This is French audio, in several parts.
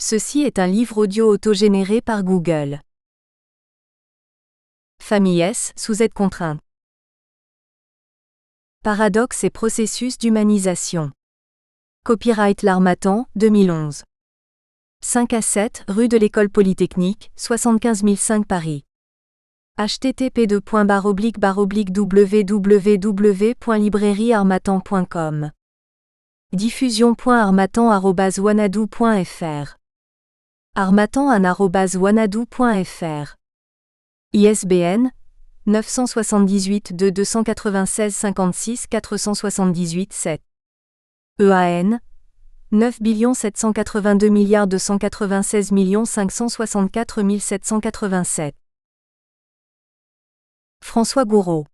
Ceci est un livre audio autogénéré par Google. Famille S, sous aide contrainte. Paradoxe et processus d'humanisation. Copyright L'Harmattan, 2011. 5 à 7, rue de l'École Polytechnique, 75 005 Paris. http://www.librairieharmattan.com. diffusion.harmattan@wanadoo.fr. harmattan@wanadoo.fr. ISBN 978-2-296-56-478-7. EAN 9 782 296 564 787. François Gouraud.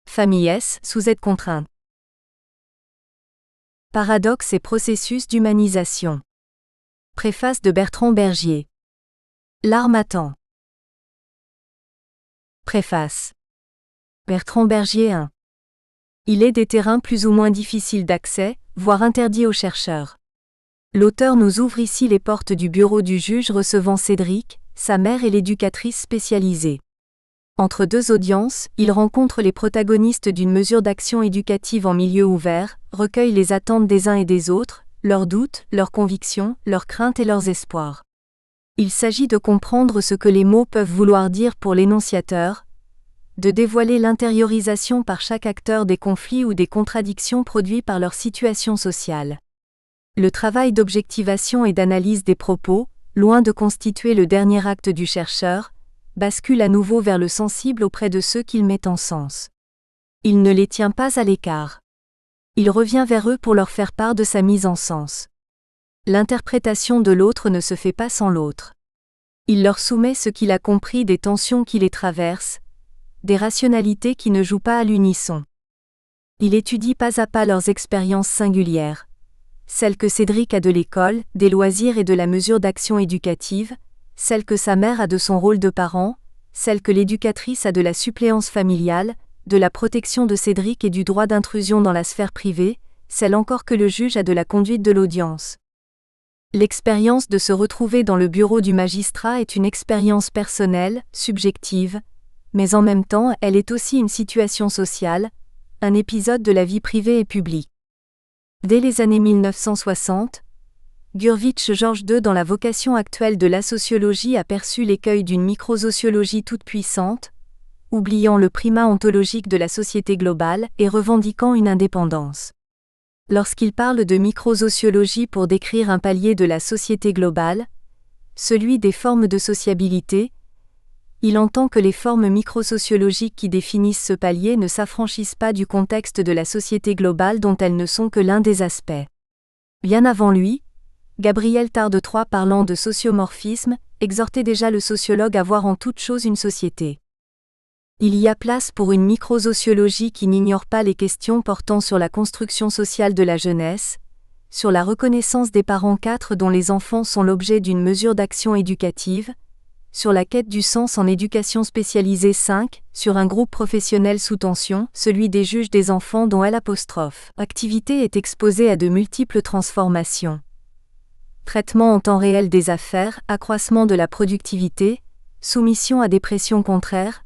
Famille S, sous aide contrainte. Paradoxe et processus d'humanisation. Préface de Bertrand Bergier. L'Harmattan. Préface. Bertrand Bergier 1. Il est des terrains plus ou moins difficiles d'accès, voire interdits aux chercheurs. L'auteur nous ouvre ici les portes du bureau du juge recevant Cédric, sa mère et l'éducatrice spécialisée. Entre deux audiences, il rencontre les protagonistes d'une mesure d'action éducative en milieu ouvert, recueille les attentes des uns et des autres, leurs doutes, leurs convictions, leurs craintes et leurs espoirs. Il s'agit de comprendre ce que les mots peuvent vouloir dire pour l'énonciateur, de dévoiler l'intériorisation par chaque acteur des conflits ou des contradictions produits par leur situation sociale. Le travail d'objectivation et d'analyse des propos, loin de constituer le dernier acte du chercheur, bascule à nouveau vers le sensible auprès de ceux qu'il met en sens. Il ne les tient pas à l'écart. Il revient vers eux pour leur faire part de sa mise en sens. L'interprétation de l'autre ne se fait pas sans l'autre. Il leur soumet ce qu'il a compris des tensions qui les traversent, des rationalités qui ne jouent pas à l'unisson. Il étudie pas à pas leurs expériences singulières, celles que Cédric a de l'école, des loisirs et de la mesure d'action éducative, celles que sa mère a de son rôle de parent, celles que l'éducatrice a de la suppléance familiale, de la protection de Cédric et du droit d'intrusion dans la sphère privée, celles encore que le juge a de la conduite de l'audience. L'expérience de se retrouver dans le bureau du magistrat est une expérience personnelle, subjective, mais en même temps elle est aussi une situation sociale, un épisode de la vie privée et publique. Dès les années 1960, Gurvitch Georges II dans la vocation actuelle de la sociologie a perçu l'écueil d'une microsociologie toute puissante, oubliant le primat ontologique de la société globale et revendiquant une indépendance. Lorsqu'il parle de microsociologie pour décrire un palier de la société globale, celui des formes de sociabilité, il entend que les formes microsociologiques qui définissent ce palier ne s'affranchissent pas du contexte de la société globale dont elles ne sont que l'un des aspects. Bien avant lui, Gabriel Tarde-III parlant de sociomorphisme, exhortait déjà le sociologue à voir en toute chose une société. Il y a place pour une microsociologie qui n'ignore pas les questions portant sur la construction sociale de la jeunesse, sur la reconnaissance des parents 4 dont les enfants sont l'objet d'une mesure d'action éducative, sur la quête du sens en éducation spécialisée 5, sur un groupe professionnel sous tension, celui des juges des enfants dont l'activité est exposée à de multiples transformations. Traitement en temps réel des affaires, accroissement de la productivité, soumission à des pressions contraires,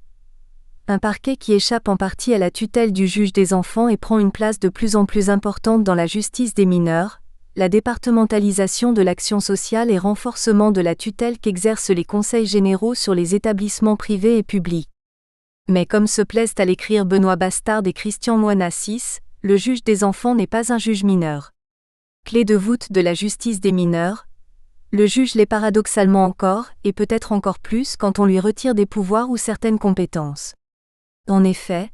un parquet qui échappe en partie à la tutelle du juge des enfants et prend une place de plus en plus importante dans la justice des mineurs, la départementalisation de l'action sociale et renforcement de la tutelle qu'exercent les conseils généraux sur les établissements privés et publics. Mais comme se plaisent à l'écrire Benoît Bastard et Christian Moine-Assis, le juge des enfants n'est pas un juge mineur. Clé de voûte de la justice des mineurs, le juge l'est paradoxalement encore, et peut-être encore plus quand on lui retire des pouvoirs ou certaines compétences. En effet,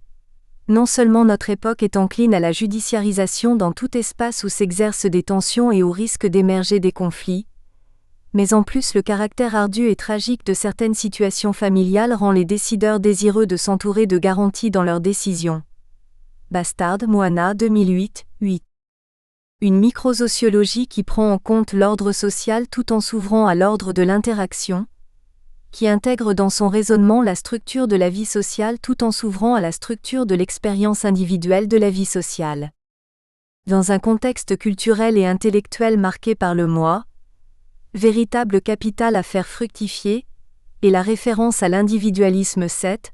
non seulement notre époque est encline à la judiciarisation dans tout espace où s'exercent des tensions et au risque d'émerger des conflits, mais en plus le caractère ardu et tragique de certaines situations familiales rend les décideurs désireux de s'entourer de garanties dans leurs décisions. Bastard, Moana 2008, 8. Une microsociologie qui prend en compte l'ordre social tout en s'ouvrant à l'ordre de l'interaction, qui intègre dans son raisonnement la structure de la vie sociale tout en s'ouvrant à la structure de l'expérience individuelle de la vie sociale. Dans un contexte culturel et intellectuel marqué par le moi, véritable capital à faire fructifier, et la référence à l'individualisme 7,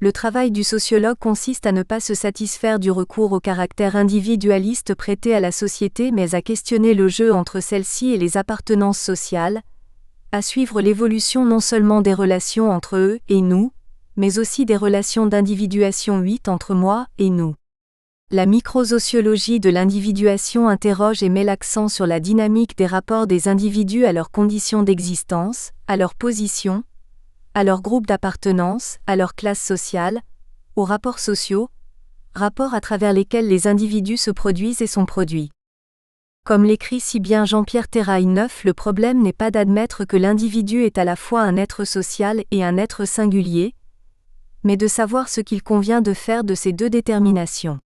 le travail du sociologue consiste à ne pas se satisfaire du recours au caractère individualiste prêté à la société mais à questionner le jeu entre celle-ci et les appartenances sociales, à suivre l'évolution non seulement des relations entre eux et nous, mais aussi des relations d'individuation 8 entre moi et nous. La microsociologie de l'individuation interroge et met l'accent sur la dynamique des rapports des individus à leurs conditions d'existence, à leur position, à leur groupe d'appartenance, à leur classe sociale, aux rapports sociaux, rapports à travers lesquels les individus se produisent et sont produits. Comme l'écrit si bien Jean-Pierre Terrail 9, le problème n'est pas d'admettre que l'individu est à la fois un être social et un être singulier, mais de savoir ce qu'il convient de faire de ces deux déterminations.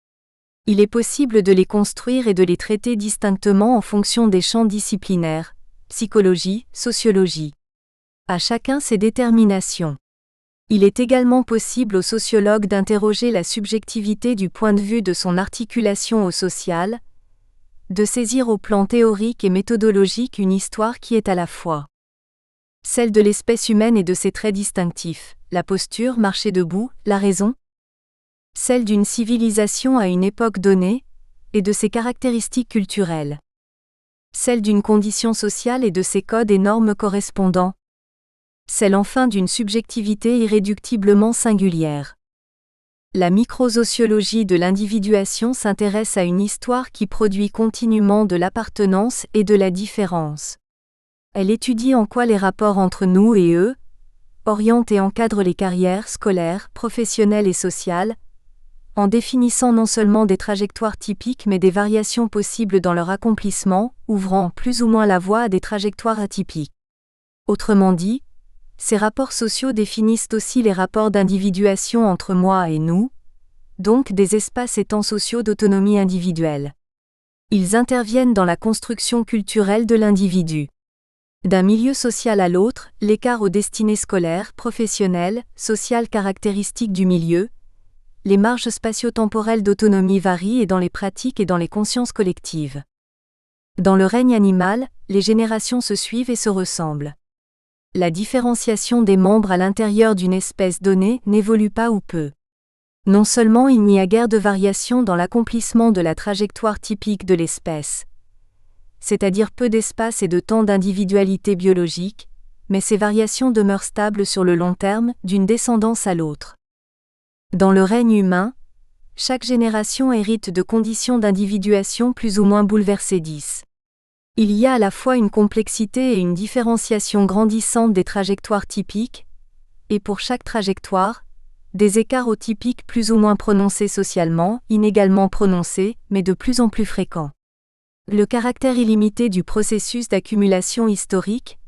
Il est possible de les construire et de les traiter distinctement en fonction des champs disciplinaires, psychologie, sociologie. À chacun ses déterminations. Il est également possible au sociologue d'interroger la subjectivité du point de vue de son articulation au social, de saisir au plan théorique et méthodologique une histoire qui est à la fois celle de l'espèce humaine et de ses traits distinctifs, la posture, marcher debout, la raison, celle d'une civilisation à une époque donnée, et de ses caractéristiques culturelles, celle d'une condition sociale et de ses codes et normes correspondants, celle enfin d'une subjectivité irréductiblement singulière. La microsociologie de l'individuation s'intéresse à une histoire qui produit continuellement de l'appartenance et de la différence. Elle étudie en quoi les rapports entre nous et eux orientent et encadrent les carrières scolaires, professionnelles et sociales, en définissant non seulement des trajectoires typiques mais des variations possibles dans leur accomplissement, ouvrant plus ou moins la voie à des trajectoires atypiques. Autrement dit, ces rapports sociaux définissent aussi les rapports d'individuation entre moi et nous, donc des espaces et temps sociaux d'autonomie individuelle. Ils interviennent dans la construction culturelle de l'individu. D'un milieu social à l'autre, l'écart aux destinées scolaires, professionnelles, sociales caractéristiques du milieu, les marges spatio-temporelles d'autonomie varient et dans les pratiques et dans les consciences collectives. Dans le règne animal, les générations se suivent et se ressemblent. La différenciation des membres à l'intérieur d'une espèce donnée n'évolue pas ou peu. Non seulement il n'y a guère de variation dans l'accomplissement de la trajectoire typique de l'espèce, c'est-à-dire peu d'espace et de temps d'individualité biologique, mais ces variations demeurent stables sur le long terme, d'une descendance à l'autre. Dans le règne humain, chaque génération hérite de conditions d'individuation plus ou moins bouleversées. Il y a à la fois une complexité et une différenciation grandissante des trajectoires typiques, et pour chaque trajectoire, des écarts aux typiques plus ou moins prononcés socialement, inégalement prononcés, mais de plus en plus fréquents. Le caractère illimité du processus d'accumulation historique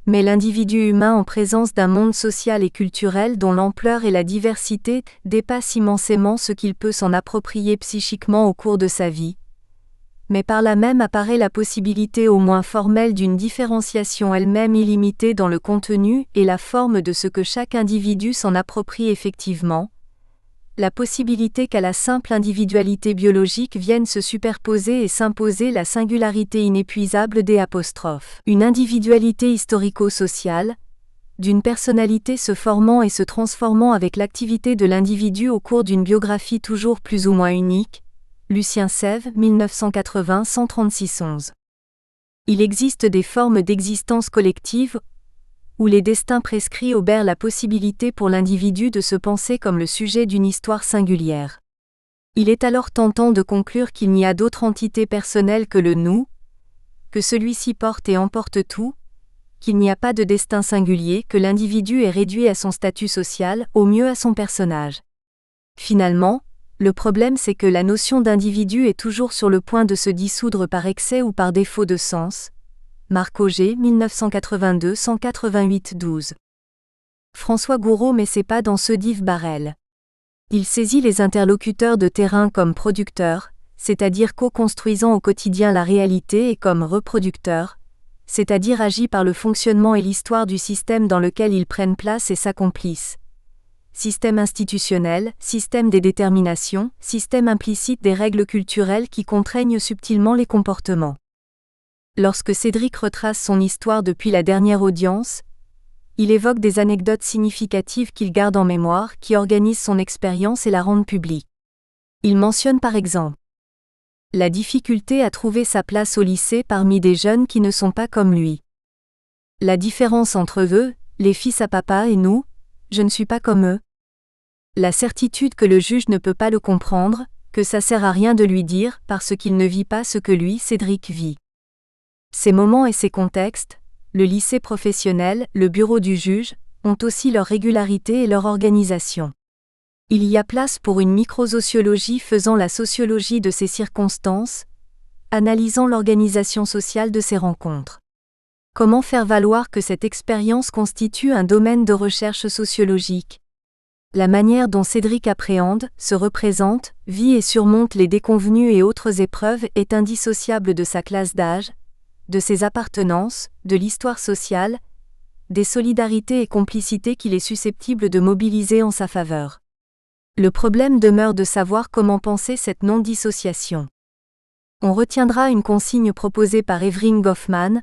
met l'individu humain en présence d'un monde social et culturel dont l'ampleur et la diversité dépassent immensément ce qu'il peut s'en approprier psychiquement au cours de sa vie. Mais par là même apparaît la possibilité au moins formelle d'une différenciation elle-même illimitée dans le contenu et la forme de ce que chaque individu s'en approprie effectivement, la possibilité qu'à la simple individualité biologique vienne se superposer et s'imposer la singularité inépuisable des apostrophes. Une individualité historico-sociale, d'une personnalité se formant et se transformant avec l'activité de l'individu au cours d'une biographie toujours plus ou moins unique. Lucien Sève, 1980, 136-11. Il existe des formes d'existence collective où les destins prescrits obèrent la possibilité pour l'individu de se penser comme le sujet d'une histoire singulière. Il est alors tentant de conclure qu'il n'y a d'autre entité personnelle que le nous, que celui-ci porte et emporte tout, qu'il n'y a pas de destin singulier, que l'individu est réduit à son statut social, au mieux à son personnage. Finalement, le problème c'est que la notion d'individu est toujours sur le point de se dissoudre par excès ou par défaut de sens. Marc Auger, 1982, 188-12. François Gouraud met ses pas dans ceux d'Yves Barrel. Il saisit les interlocuteurs de terrain comme producteurs, c'est-à-dire co-construisant au quotidien la réalité, et comme reproducteurs, c'est-à-dire agit par le fonctionnement et l'histoire du système dans lequel ils prennent place et s'accomplissent. Système institutionnel, système des déterminations, système implicite des règles culturelles qui contraignent subtilement les comportements. Lorsque Cédric retrace son histoire depuis la dernière audience, il évoque des anecdotes significatives qu'il garde en mémoire, qui organisent son expérience et la rendent publique. Il mentionne par exemple la difficulté à trouver sa place au lycée parmi des jeunes qui ne sont pas comme lui. La différence entre eux, les fils à papa et nous, je ne suis pas comme eux. La certitude que le juge ne peut pas le comprendre, que ça sert à rien de lui dire parce qu'il ne vit pas ce que lui, Cédric, vit. Ces moments et ces contextes, le lycée professionnel, le bureau du juge, ont aussi leur régularité et leur organisation. Il y a place pour une microsociologie faisant la sociologie de ces circonstances, analysant l'organisation sociale de ces rencontres. Comment faire valoir que cette expérience constitue un domaine de recherche sociologique? La manière dont Cédric appréhende, se représente, vit et surmonte les déconvenues et autres épreuves est indissociable de sa classe d'âge, de ses appartenances, de l'histoire sociale, des solidarités et complicités qu'il est susceptible de mobiliser en sa faveur. Le problème demeure de savoir comment penser cette non-dissociation. On retiendra une consigne proposée par Evering Goffman.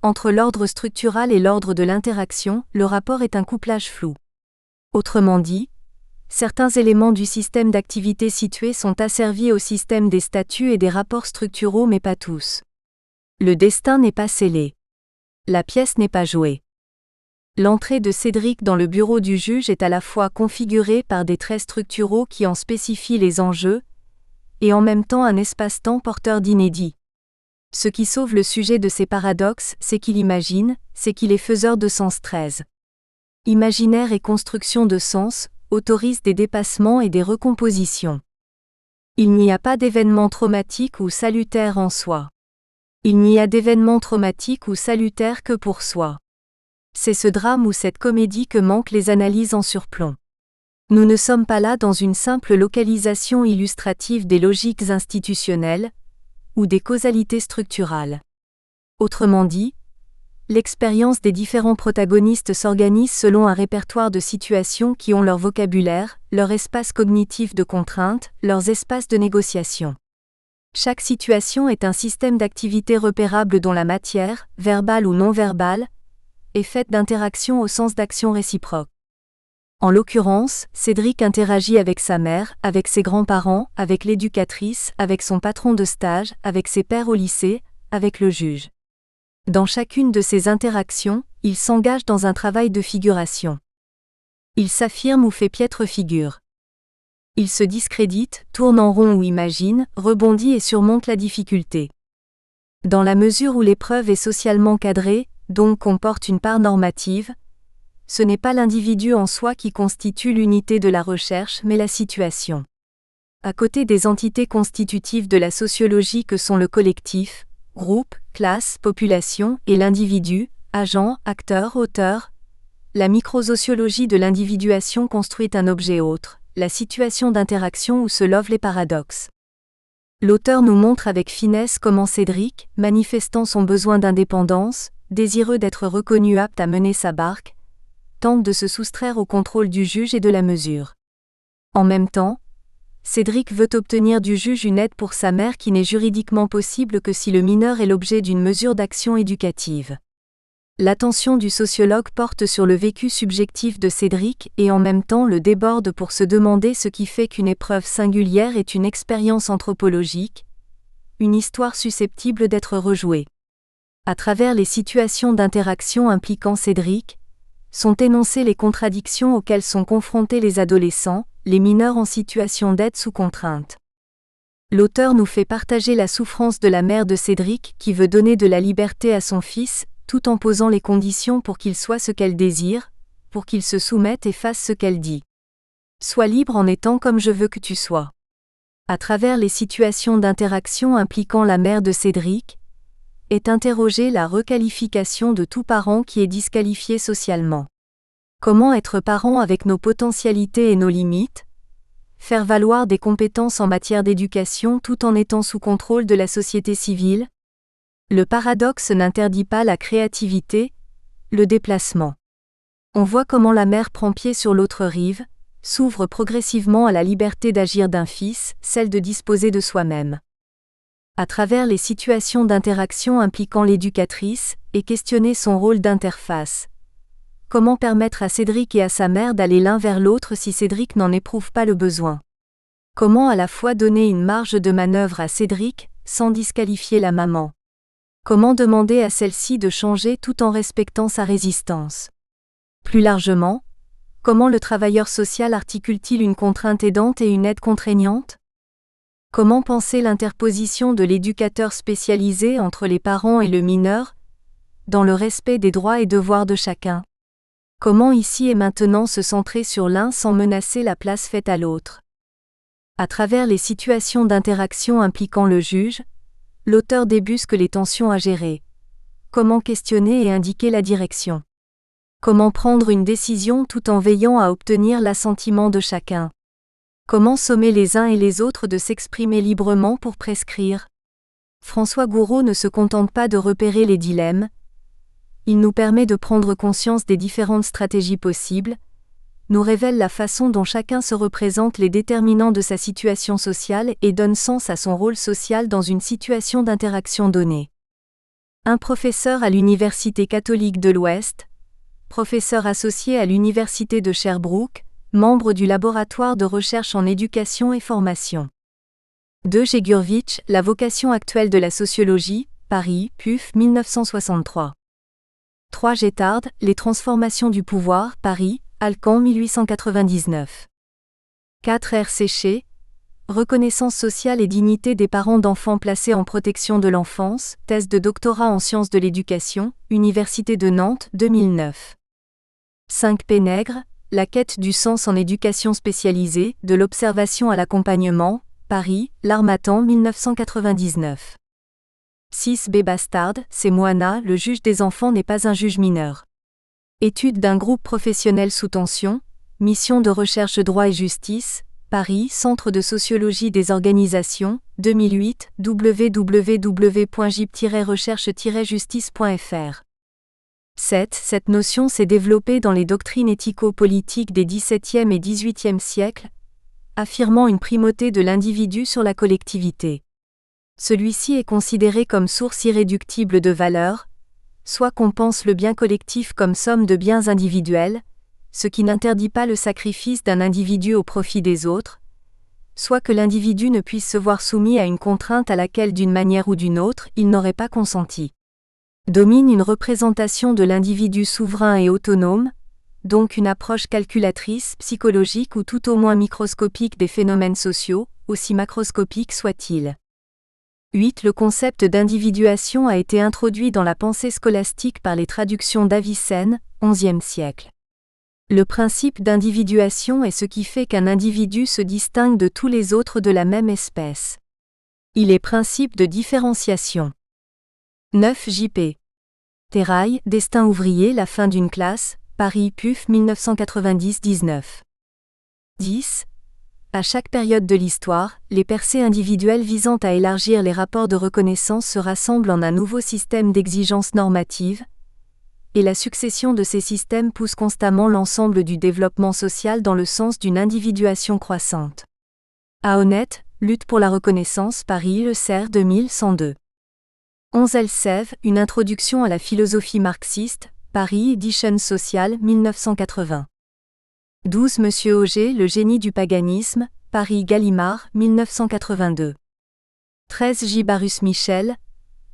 Entre l'ordre structural et l'ordre de l'interaction, le rapport est un couplage flou. Autrement dit, certains éléments du système d'activité situé sont asservis au système des statuts et des rapports structuraux mais pas tous. Le destin n'est pas scellé. La pièce n'est pas jouée. L'entrée de Cédric dans le bureau du juge est à la fois configurée par des traits structuraux qui en spécifient les enjeux, et en même temps un espace-temps porteur d'inédit. Ce qui sauve le sujet de ces paradoxes, c'est qu'il imagine, c'est qu'il est faiseur de sens 13. Imaginaire et construction de sens autorisent des dépassements et des recompositions. Il n'y a pas d'événement traumatique ou salutaire en soi. Il n'y a d'événement traumatique ou salutaire que pour soi. C'est ce drame ou cette comédie que manquent les analyses en surplomb. Nous ne sommes pas là dans une simple localisation illustrative des logiques institutionnelles, ou des causalités structurales. Autrement dit, l'expérience des différents protagonistes s'organise selon un répertoire de situations qui ont leur vocabulaire, leur espace cognitif de contrainte, leurs espaces de négociation. Chaque situation est un système d'activité repérable dont la matière, verbale ou non verbale, est faite d'interactions au sens d'action réciproque. En l'occurrence, Cédric interagit avec sa mère, avec ses grands-parents, avec l'éducatrice, avec son patron de stage, avec ses pairs au lycée, avec le juge. Dans chacune de ces interactions, il s'engage dans un travail de figuration. Il s'affirme ou fait piètre figure. Il se discrédite, tourne en rond ou imagine, rebondit et surmonte la difficulté. Dans la mesure où l'épreuve est socialement cadrée, donc comporte une part normative, ce n'est pas l'individu en soi qui constitue l'unité de la recherche mais la situation. À côté des entités constitutives de la sociologie que sont le collectif, groupe, classe, population et l'individu, agent, acteur, auteur, la microsociologie de l'individuation construit un objet autre, la situation d'interaction où se lovent les paradoxes. L'auteur nous montre avec finesse comment Cédric, manifestant son besoin d'indépendance, désireux d'être reconnu apte à mener sa barque, tente de se soustraire au contrôle du juge et de la mesure. En même temps, Cédric veut obtenir du juge une aide pour sa mère qui n'est juridiquement possible que si le mineur est l'objet d'une mesure d'action éducative. L'attention du sociologue porte sur le vécu subjectif de Cédric et en même temps le déborde pour se demander ce qui fait qu'une épreuve singulière est une expérience anthropologique, une histoire susceptible d'être rejouée. À travers les situations d'interaction impliquant Cédric, sont énoncées les contradictions auxquelles sont confrontés les adolescents, les mineurs en situation d'aide sous contrainte. L'auteur nous fait partager la souffrance de la mère de Cédric qui veut donner de la liberté à son fils, tout en posant les conditions pour qu'il soit ce qu'elle désire, pour qu'il se soumette et fasse ce qu'elle dit. Sois libre en étant comme je veux que tu sois. À travers les situations d'interaction impliquant la mère de Cédric, est interrogée la requalification de tout parent qui est disqualifié socialement. Comment être parent avec nos potentialités et nos limites? Faire valoir des compétences en matière d'éducation tout en étant sous contrôle de la société civile? Le paradoxe n'interdit pas la créativité, le déplacement. On voit comment la mère prend pied sur l'autre rive, s'ouvre progressivement à la liberté d'agir d'un fils, celle de disposer de soi-même. À travers les situations d'interaction impliquant l'éducatrice, et questionner son rôle d'interface. Comment permettre à Cédric et à sa mère d'aller l'un vers l'autre si Cédric n'en éprouve pas le besoin? Comment à la fois donner une marge de manœuvre à Cédric, sans disqualifier la maman? Comment demander à celle-ci de changer tout en respectant sa résistance? Plus largement, comment le travailleur social articule-t-il une contrainte aidante et une aide contraignante? Comment penser l'interposition de l'éducateur spécialisé entre les parents et le mineur, dans le respect des droits et devoirs de chacun? Comment ici et maintenant se centrer sur l'un sans menacer la place faite à l'autre? À travers les situations d'interaction impliquant le juge, l'auteur débusque les tensions à gérer. Comment questionner et indiquer la direction? Comment prendre une décision tout en veillant à obtenir l'assentiment de chacun? Comment sommer les uns et les autres de s'exprimer librement pour prescrire? François Gouraud ne se contente pas de repérer les dilemmes, il nous permet de prendre conscience des différentes stratégies possibles, nous révèle la façon dont chacun se représente les déterminants de sa situation sociale et donne sens à son rôle social dans une situation d'interaction donnée. Un professeur à l'Université catholique de l'Ouest, professeur associé à l'Université de Sherbrooke, membre du laboratoire de recherche en éducation et formation. 2 G. Gurvitch, La vocation actuelle de la sociologie, Paris, PUF 1963. 3 Gétard, Les transformations du pouvoir, Paris, Alcan 1899. 4 R. Séché, Reconnaissance sociale et dignité des parents d'enfants placés en protection de l'enfance, thèse de doctorat en sciences de l'éducation, Université de Nantes 2009. 5 Pénègre, La quête du sens en éducation spécialisée, de l'observation à l'accompagnement, Paris, L'Harmattan 1999. 6 B. Bastard, c'est Moana, le juge des enfants n'est pas un juge mineur. Étude d'un groupe professionnel sous tension, mission de recherche droit et justice, Paris, Centre de sociologie des organisations, 2008, www.gip-recherche-justice.fr. 7. Cette notion s'est développée dans les doctrines éthico-politiques des XVIIe et XVIIIe siècles, affirmant une primauté de l'individu sur la collectivité. Celui-ci est considéré comme source irréductible de valeur, soit qu'on pense le bien collectif comme somme de biens individuels, ce qui n'interdit pas le sacrifice d'un individu au profit des autres, soit que l'individu ne puisse se voir soumis à une contrainte à laquelle d'une manière ou d'une autre il n'aurait pas consenti. Domine une représentation de l'individu souverain et autonome, donc une approche calculatrice, psychologique ou tout au moins microscopique des phénomènes sociaux, aussi macroscopiques soient-ils. 8. Le concept d'individuation a été introduit dans la pensée scolastique par les traductions d'Avicenne, XIe siècle. Le principe d'individuation est ce qui fait qu'un individu se distingue de tous les autres de la même espèce. Il est principe de différenciation. 9. J.P. Terrail, Destin ouvrier, la fin d'une classe, Paris, PUF 1990-19. 10. À chaque période de l'histoire, les percées individuelles visant à élargir les rapports de reconnaissance se rassemblent en un nouveau système d'exigences normatives, et la succession de ces systèmes pousse constamment l'ensemble du développement social dans le sens d'une individuation croissante. À Honnête, Lutte pour la reconnaissance, Paris, Le Cerf 2102. 11 Elsev, Une introduction à la philosophie marxiste, Paris, Éditions sociales 1980. 12 Monsieur Auger, Le génie du paganisme, Paris, Gallimard, 1982. 13 J. Barus Michel,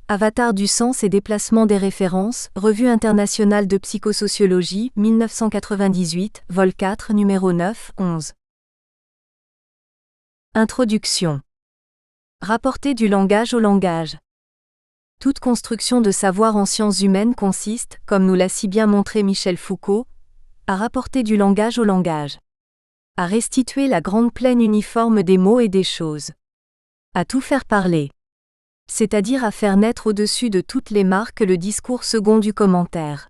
Avatar du sens et déplacement des références, Revue internationale de psychosociologie, 1998, vol 4, numéro 9, 11. Introduction. Rapporter du langage au langage. Toute construction de savoir en sciences humaines consiste, comme nous l'a si bien montré Michel Foucault, à rapporter du langage au langage. À restituer la grande plaine uniforme des mots et des choses. À tout faire parler. C'est-à-dire à faire naître au-dessus de toutes les marques le discours second du commentaire.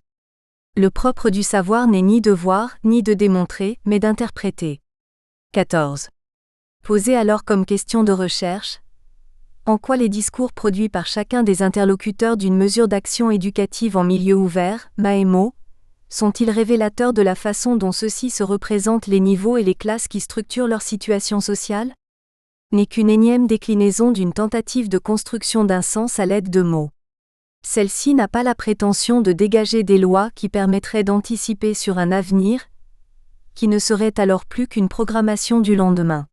Le propre du savoir n'est ni de voir, ni de démontrer, mais d'interpréter. 14. Poser alors comme question de recherche, en quoi les discours produits par chacun des interlocuteurs d'une mesure d'action éducative en milieu ouvert, MAEMO, sont-ils révélateurs de la façon dont ceux-ci se représentent les niveaux et les classes qui structurent leur situation sociale? n'est qu'une énième déclinaison d'une tentative de construction d'un sens à l'aide de mots. Celle-ci n'a pas la prétention de dégager des lois qui permettraient d'anticiper sur un avenir, qui ne serait alors plus qu'une programmation du lendemain.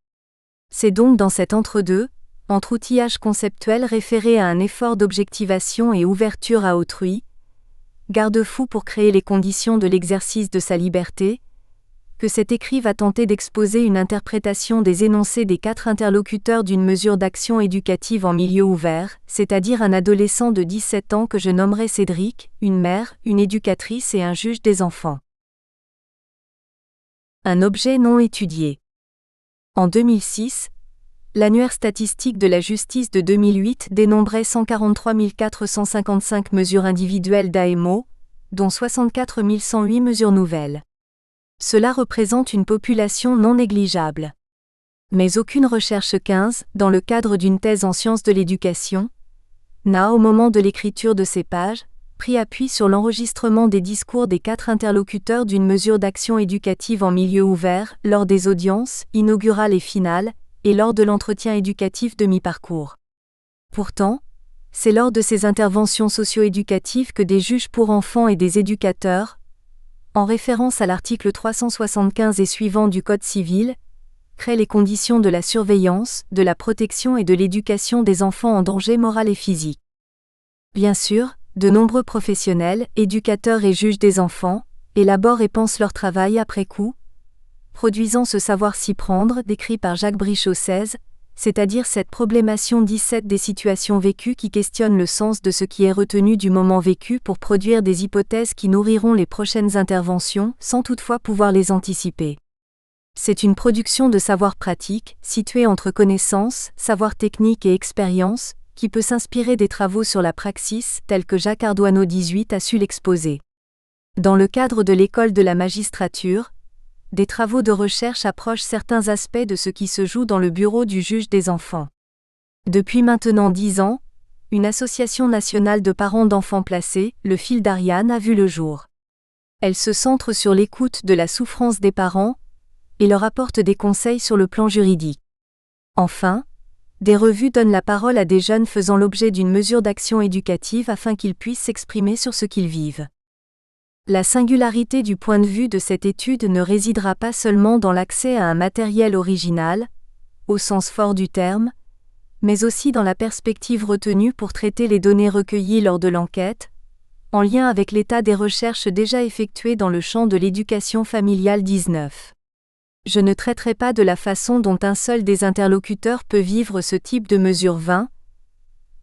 C'est donc dans cet entre-deux, entre outillage conceptuel référé à un effort d'objectivation et ouverture à autrui, garde-fou pour créer les conditions de l'exercice de sa liberté, que cet écrit va tenter d'exposer une interprétation des énoncés des 4 interlocuteurs d'une mesure d'action éducative en milieu ouvert, c'est-à-dire un adolescent de 17 ans que je nommerai Cédric, une mère, une éducatrice et un juge des enfants. Un objet non étudié. En 2006, l'annuaire statistique de la justice de 2008 dénombrait 143 455 mesures individuelles d'AMO, dont 64 108 mesures nouvelles. Cela représente une population non négligeable. Mais aucune recherche 15, dans le cadre d'une thèse en sciences de l'éducation, n'a, au moment de l'écriture de ces pages, pris appui sur l'enregistrement des discours des 4 interlocuteurs d'une mesure d'action éducative en milieu ouvert, lors des audiences, inaugurales et finales, et lors de l'entretien éducatif de mi-parcours. Pourtant, c'est lors de ces interventions socio-éducatives que des juges pour enfants et des éducateurs, en référence à l'article 375 et suivant du Code civil, créent les conditions de la surveillance, de la protection et de l'éducation des enfants en danger moral et physique. Bien sûr, de nombreux professionnels, éducateurs et juges des enfants, élaborent et pensent leur travail après coup, produisant ce savoir s'y prendre décrit par Jacques Brichot XVI, c'est-à-dire cette problémation 17 des situations vécues qui questionnent le sens de ce qui est retenu du moment vécu pour produire des hypothèses qui nourriront les prochaines interventions, sans toutefois pouvoir les anticiper. C'est une production de savoir pratique, située entre connaissance, savoir technique et expérience, qui peut s'inspirer des travaux sur la praxis, tels que Jacques Ardoineau 18 a su l'exposer. Dans le cadre de l'école de la magistrature, des travaux de recherche approchent certains aspects de ce qui se joue dans le bureau du juge des enfants. Depuis maintenant 10 ans, une association nationale de parents d'enfants placés, le Fil d'Ariane, a vu le jour. Elle se centre sur l'écoute de la souffrance des parents et leur apporte des conseils sur le plan juridique. Enfin, des revues donnent la parole à des jeunes faisant l'objet d'une mesure d'action éducative afin qu'ils puissent s'exprimer sur ce qu'ils vivent. La singularité du point de vue de cette étude ne résidera pas seulement dans l'accès à un matériel original, au sens fort du terme, mais aussi dans la perspective retenue pour traiter les données recueillies lors de l'enquête, en lien avec l'état des recherches déjà effectuées dans le champ de l'éducation familiale 19. Je ne traiterai pas de la façon dont un seul des interlocuteurs peut vivre ce type de mesure 20,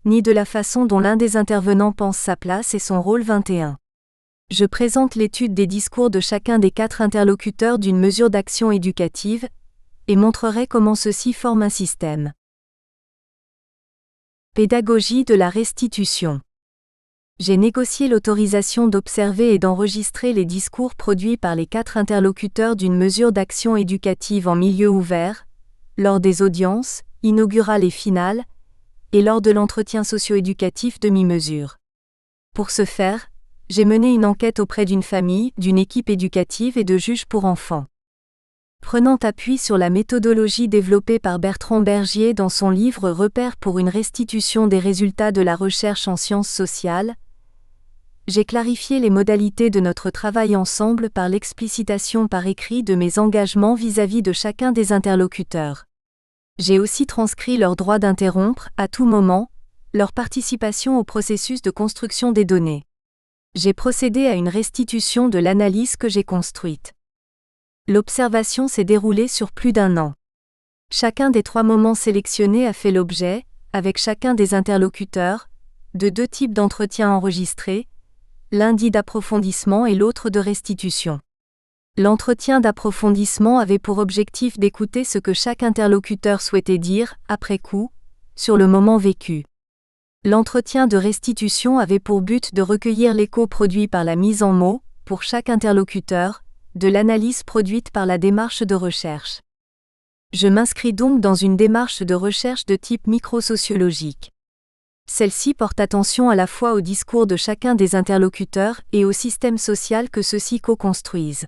ni de la façon dont l'un des intervenants pense sa place et son rôle 21. Je présente l'étude des discours de chacun des 4 interlocuteurs d'une mesure d'action éducative, et montrerai comment ceux-ci forment un système. Pédagogie de la restitution. J'ai négocié l'autorisation d'observer et d'enregistrer les discours produits par les 4 interlocuteurs d'une mesure d'action éducative en milieu ouvert, lors des audiences, inaugurales et finales, et lors de l'entretien socio-éducatif de mi-mesure. Pour ce faire, j'ai mené une enquête auprès d'une famille, d'une équipe éducative et de juges pour enfants. Prenant appui sur la méthodologie développée par Bertrand Bergier dans son livre Repères pour une restitution des résultats de la recherche en sciences sociales, j'ai clarifié les modalités de notre travail ensemble par l'explicitation par écrit de mes engagements vis-à-vis de chacun des interlocuteurs. J'ai aussi transcrit leur droit d'interrompre, à tout moment, leur participation au processus de construction des données. J'ai procédé à une restitution de l'analyse que j'ai construite. L'observation s'est déroulée sur plus d'1 an. Chacun des 3 moments sélectionnés a fait l'objet, avec chacun des interlocuteurs, de 2 types d'entretiens enregistrés, l'un dit d'approfondissement et l'autre de restitution. L'entretien d'approfondissement avait pour objectif d'écouter ce que chaque interlocuteur souhaitait dire, après coup, sur le moment vécu. L'entretien de restitution avait pour but de recueillir l'écho produit par la mise en mots, pour chaque interlocuteur, de l'analyse produite par la démarche de recherche. Je m'inscris donc dans une démarche de recherche de type microsociologique. Celle-ci porte attention à la fois au discours de chacun des interlocuteurs et au système social que ceux-ci co-construisent.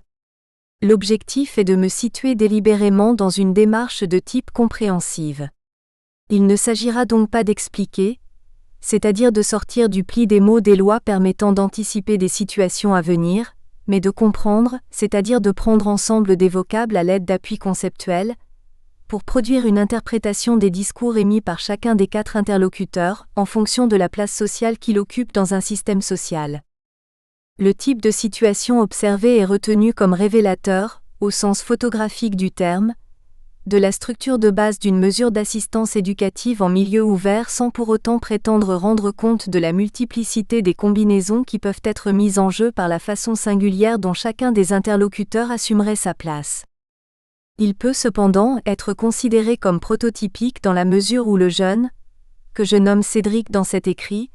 L'objectif est de me situer délibérément dans une démarche de type compréhensive. Il ne s'agira donc pas d'expliquer, c'est-à-dire de sortir du pli des mots des lois permettant d'anticiper des situations à venir, mais de comprendre, c'est-à-dire de prendre ensemble des vocables à l'aide d'appuis conceptuels, pour produire une interprétation des discours émis par chacun des 4 interlocuteurs, en fonction de la place sociale qu'il occupe dans un système social. Le type de situation observée est retenu comme révélateur, au sens photographique du terme, de la structure de base d'une mesure d'assistance éducative en milieu ouvert sans pour autant prétendre rendre compte de la multiplicité des combinaisons qui peuvent être mises en jeu par la façon singulière dont chacun des interlocuteurs assumerait sa place. Il peut cependant être considéré comme prototypique dans la mesure où le jeune, que je nomme Cédric dans cet écrit,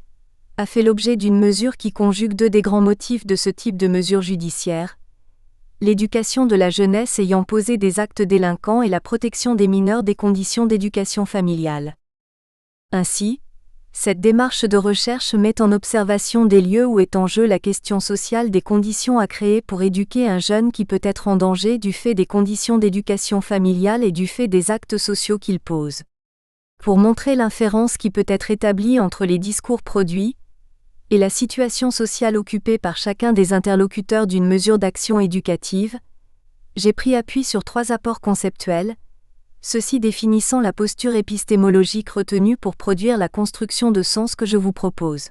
a fait l'objet d'une mesure qui conjugue 2 des grands motifs de ce type de mesure judiciaire: l'éducation de la jeunesse ayant posé des actes délinquants et la protection des mineurs des conditions d'éducation familiale. Ainsi, cette démarche de recherche met en observation des lieux où est en jeu la question sociale des conditions à créer pour éduquer un jeune qui peut être en danger du fait des conditions d'éducation familiale et du fait des actes sociaux qu'il pose. Pour montrer l'inférence qui peut être établie entre les discours produits et la situation sociale occupée par chacun des interlocuteurs d'une mesure d'action éducative, j'ai pris appui sur 3 apports conceptuels, ceux-ci définissant la posture épistémologique retenue pour produire la construction de sens que je vous propose.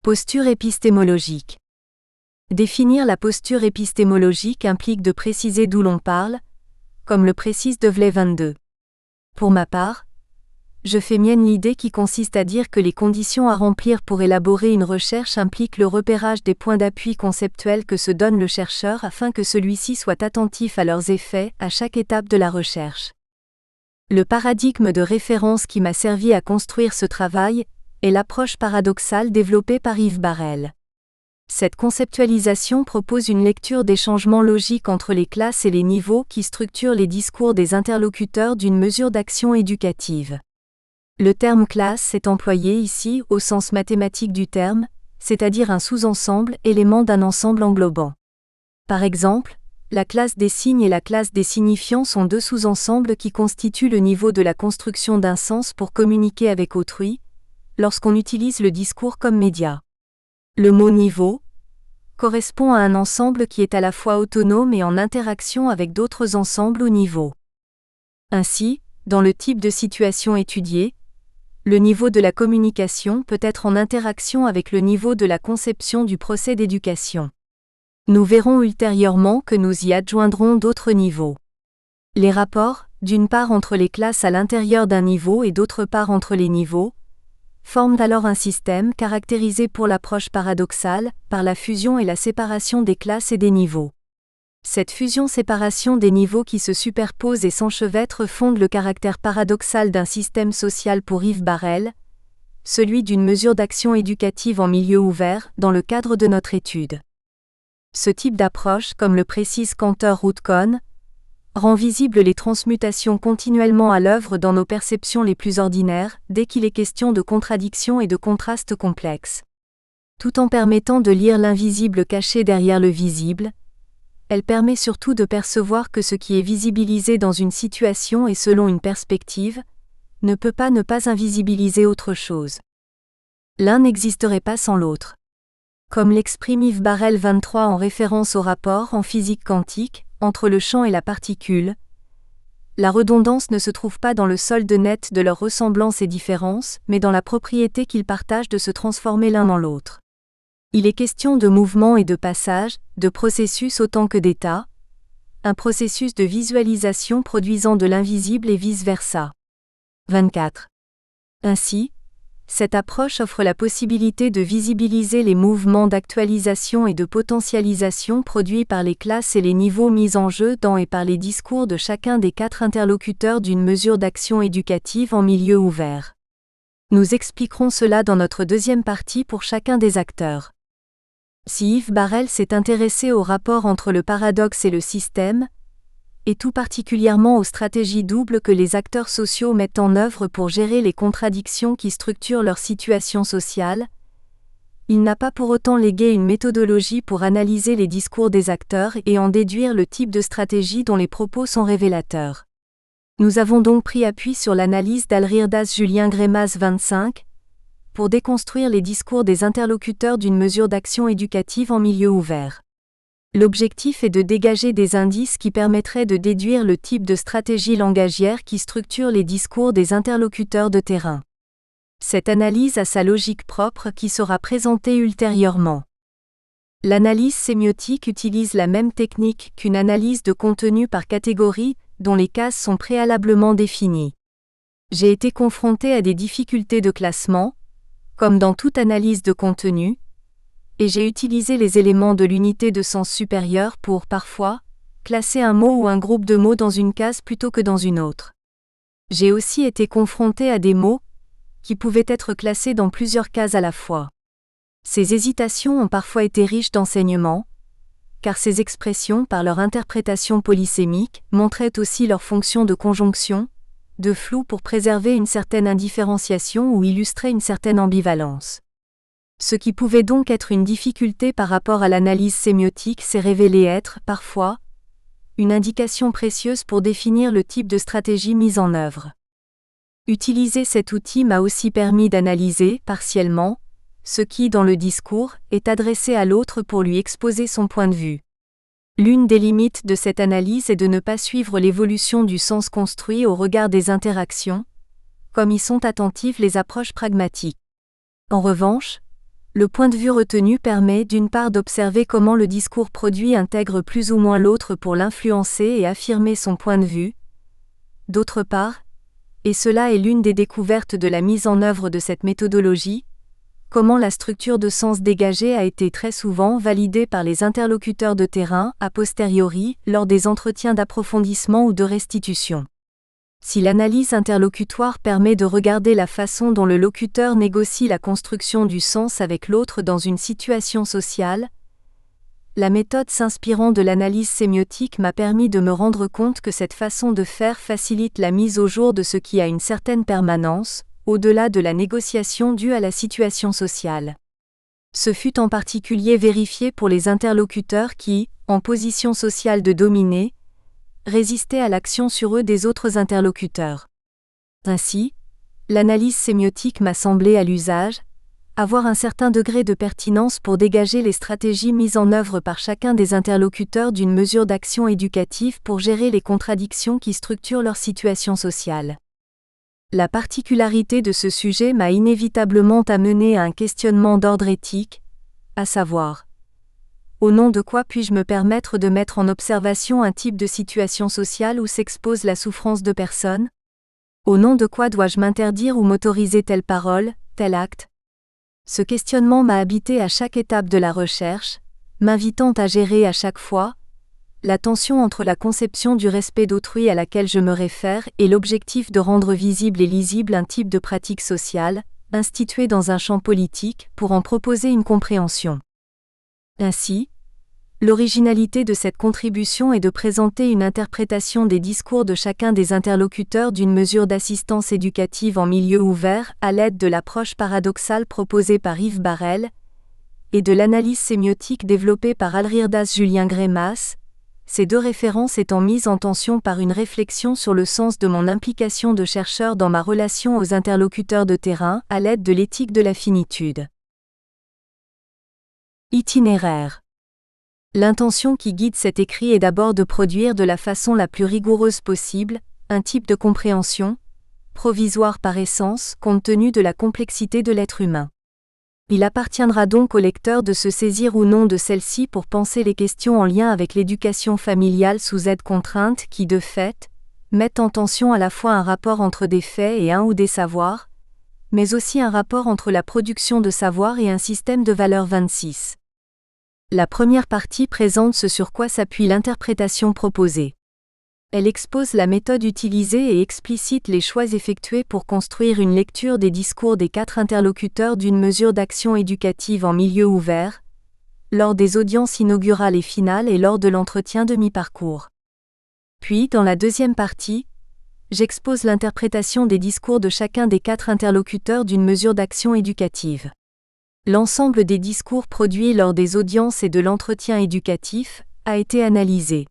Posture épistémologique. Définir la posture épistémologique implique de préciser d'où l'on parle, comme le précise Develey 22. Pour ma part, je fais mienne l'idée qui consiste à dire que les conditions à remplir pour élaborer une recherche impliquent le repérage des points d'appui conceptuels que se donne le chercheur afin que celui-ci soit attentif à leurs effets à chaque étape de la recherche. Le paradigme de référence qui m'a servi à construire ce travail est l'approche paradoxale développée par Yves Barrel. Cette conceptualisation propose une lecture des changements logiques entre les classes et les niveaux qui structurent les discours des interlocuteurs d'une mesure d'action éducative. Le terme classe est employé ici au sens mathématique du terme, c'est-à-dire un sous-ensemble, élément d'un ensemble englobant. Par exemple, la classe des signes et la classe des signifiants sont 2 sous-ensembles qui constituent le niveau de la construction d'un sens pour communiquer avec autrui, lorsqu'on utilise le discours comme média. Le mot niveau correspond à un ensemble qui est à la fois autonome et en interaction avec d'autres ensembles ou niveaux. Ainsi, dans le type de situation étudiée, le niveau de la communication peut être en interaction avec le niveau de la conception du procès d'éducation. Nous verrons ultérieurement que nous y adjoindrons d'autres niveaux. Les rapports, d'une part entre les classes à l'intérieur d'un niveau et d'autre part entre les niveaux, forment alors un système caractérisé pour l'approche paradoxale, par la fusion et la séparation des classes et des niveaux. Cette fusion-séparation des niveaux qui se superposent et s'enchevêtrent fonde le caractère paradoxal d'un système social pour Yves Barrel, celui d'une mesure d'action éducative en milieu ouvert, dans le cadre de notre étude. Ce type d'approche, comme le précise Cantor Root-Cohn, rend visibles les transmutations continuellement à l'œuvre dans nos perceptions les plus ordinaires, dès qu'il est question de contradictions et de contrastes complexes. Tout en permettant de lire l'invisible caché derrière le visible, elle permet surtout de percevoir que ce qui est visibilisé dans une situation et selon une perspective, ne peut pas ne pas invisibiliser autre chose. L'un n'existerait pas sans l'autre. Comme l'exprime Yves Barrel 23 en référence au rapport en physique quantique, entre le champ et la particule, la redondance ne se trouve pas dans le solde net de leurs ressemblances et différences, mais dans la propriété qu'ils partagent de se transformer l'un dans l'autre. Il est question de mouvement et de passage, de processus autant que d'état, un processus de visualisation produisant de l'invisible et vice-versa. 24. Ainsi, cette approche offre la possibilité de visibiliser les mouvements d'actualisation et de potentialisation produits par les classes et les niveaux mis en jeu dans et par les discours de chacun des 4 interlocuteurs d'une mesure d'action éducative en milieu ouvert. Nous expliquerons cela dans notre deuxième partie pour chacun des acteurs. Si Yves Barrel s'est intéressé au rapport entre le paradoxe et le système, et tout particulièrement aux stratégies doubles que les acteurs sociaux mettent en œuvre pour gérer les contradictions qui structurent leur situation sociale, il n'a pas pour autant légué une méthodologie pour analyser les discours des acteurs et en déduire le type de stratégie dont les propos sont révélateurs. Nous avons donc pris appui sur l'analyse d'Alrirdas Julien Grémas 25, pour déconstruire les discours des interlocuteurs d'une mesure d'action éducative en milieu ouvert. L'objectif est de dégager des indices qui permettraient de déduire le type de stratégie langagière qui structure les discours des interlocuteurs de terrain. Cette analyse a sa logique propre qui sera présentée ultérieurement. L'analyse sémiotique utilise la même technique qu'une analyse de contenu par catégorie, dont les cases sont préalablement définies. J'ai été confronté à des difficultés de classement, comme dans toute analyse de contenu, et j'ai utilisé les éléments de l'unité de sens supérieur pour, parfois, classer un mot ou un groupe de mots dans une case plutôt que dans une autre. J'ai aussi été confronté à des mots qui pouvaient être classés dans plusieurs cases à la fois. Ces hésitations ont parfois été riches d'enseignements, car ces expressions, par leur interprétation polysémique, montraient aussi leur fonction de conjonction, de flou pour préserver une certaine indifférenciation ou illustrer une certaine ambivalence. Ce qui pouvait donc être une difficulté par rapport à l'analyse sémiotique s'est révélé être, parfois, une indication précieuse pour définir le type de stratégie mise en œuvre. Utiliser cet outil m'a aussi permis d'analyser, partiellement, ce qui, dans le discours, est adressé à l'autre pour lui exposer son point de vue. L'une des limites de cette analyse est de ne pas suivre l'évolution du sens construit au regard des interactions, comme y sont attentives les approches pragmatiques. En revanche, le point de vue retenu permet d'une part d'observer comment le discours produit intègre plus ou moins l'autre pour l'influencer et affirmer son point de vue. D'autre part, et cela est l'une des découvertes de la mise en œuvre de cette méthodologie, comment la structure de sens dégagée a été très souvent validée par les interlocuteurs de terrain a posteriori lors des entretiens d'approfondissement ou de restitution. Si l'analyse interlocutoire permet de regarder la façon dont le locuteur négocie la construction du sens avec l'autre dans une situation sociale, la méthode s'inspirant de l'analyse sémiotique m'a permis de me rendre compte que cette façon de faire facilite la mise au jour de ce qui a une certaine permanence, au-delà de la négociation due à la situation sociale. Ce fut en particulier vérifié pour les interlocuteurs qui, en position sociale de dominer, résistaient à l'action sur eux des autres interlocuteurs. Ainsi, l'analyse sémiotique m'a semblé à l'usage, avoir un certain degré de pertinence pour dégager les stratégies mises en œuvre par chacun des interlocuteurs d'une mesure d'action éducative pour gérer les contradictions qui structurent leur situation sociale. La particularité de ce sujet m'a inévitablement amené à un questionnement d'ordre éthique, à savoir: au nom de quoi puis-je me permettre de mettre en observation un type de situation sociale où s'expose la souffrance de personnes? Au nom de quoi dois-je m'interdire ou m'autoriser telle parole, tel acte? Ce questionnement m'a habité à chaque étape de la recherche, m'invitant à gérer à chaque fois la tension entre la conception du respect d'autrui à laquelle je me réfère et l'objectif de rendre visible et lisible un type de pratique sociale, instituée dans un champ politique, pour en proposer une compréhension. Ainsi, l'originalité de cette contribution est de présenter une interprétation des discours de chacun des interlocuteurs d'une mesure d'assistance éducative en milieu ouvert à l'aide de l'approche paradoxale proposée par Yves Barrel et de l'analyse sémiotique développée par Alrirdas Julien Grémas, ces deux références étant mises en tension par une réflexion sur le sens de mon implication de chercheur dans ma relation aux interlocuteurs de terrain à l'aide de l'éthique de la finitude. Itinéraire. L'intention qui guide cet écrit est d'abord de produire de la façon la plus rigoureuse possible un type de compréhension, provisoire par essence, compte tenu de la complexité de l'être humain. Il appartiendra donc au lecteur de se saisir ou non de celle-ci pour penser les questions en lien avec l'éducation familiale sous aide contrainte qui, de fait, mettent en tension à la fois un rapport entre des faits et un ou des savoirs, mais aussi un rapport entre la production de savoir et un système de valeurs 26. La première partie présente ce sur quoi s'appuie l'interprétation proposée. Elle expose la méthode utilisée et explicite les choix effectués pour construire une lecture des discours des 4 interlocuteurs d'une mesure d'action éducative en milieu ouvert, lors des audiences inaugurales et finales et lors de l'entretien de mi-parcours. Puis, dans la deuxième partie, j'expose l'interprétation des discours de chacun des 4 interlocuteurs d'une mesure d'action éducative. L'ensemble des discours produits lors des audiences et de l'entretien éducatif a été analysé.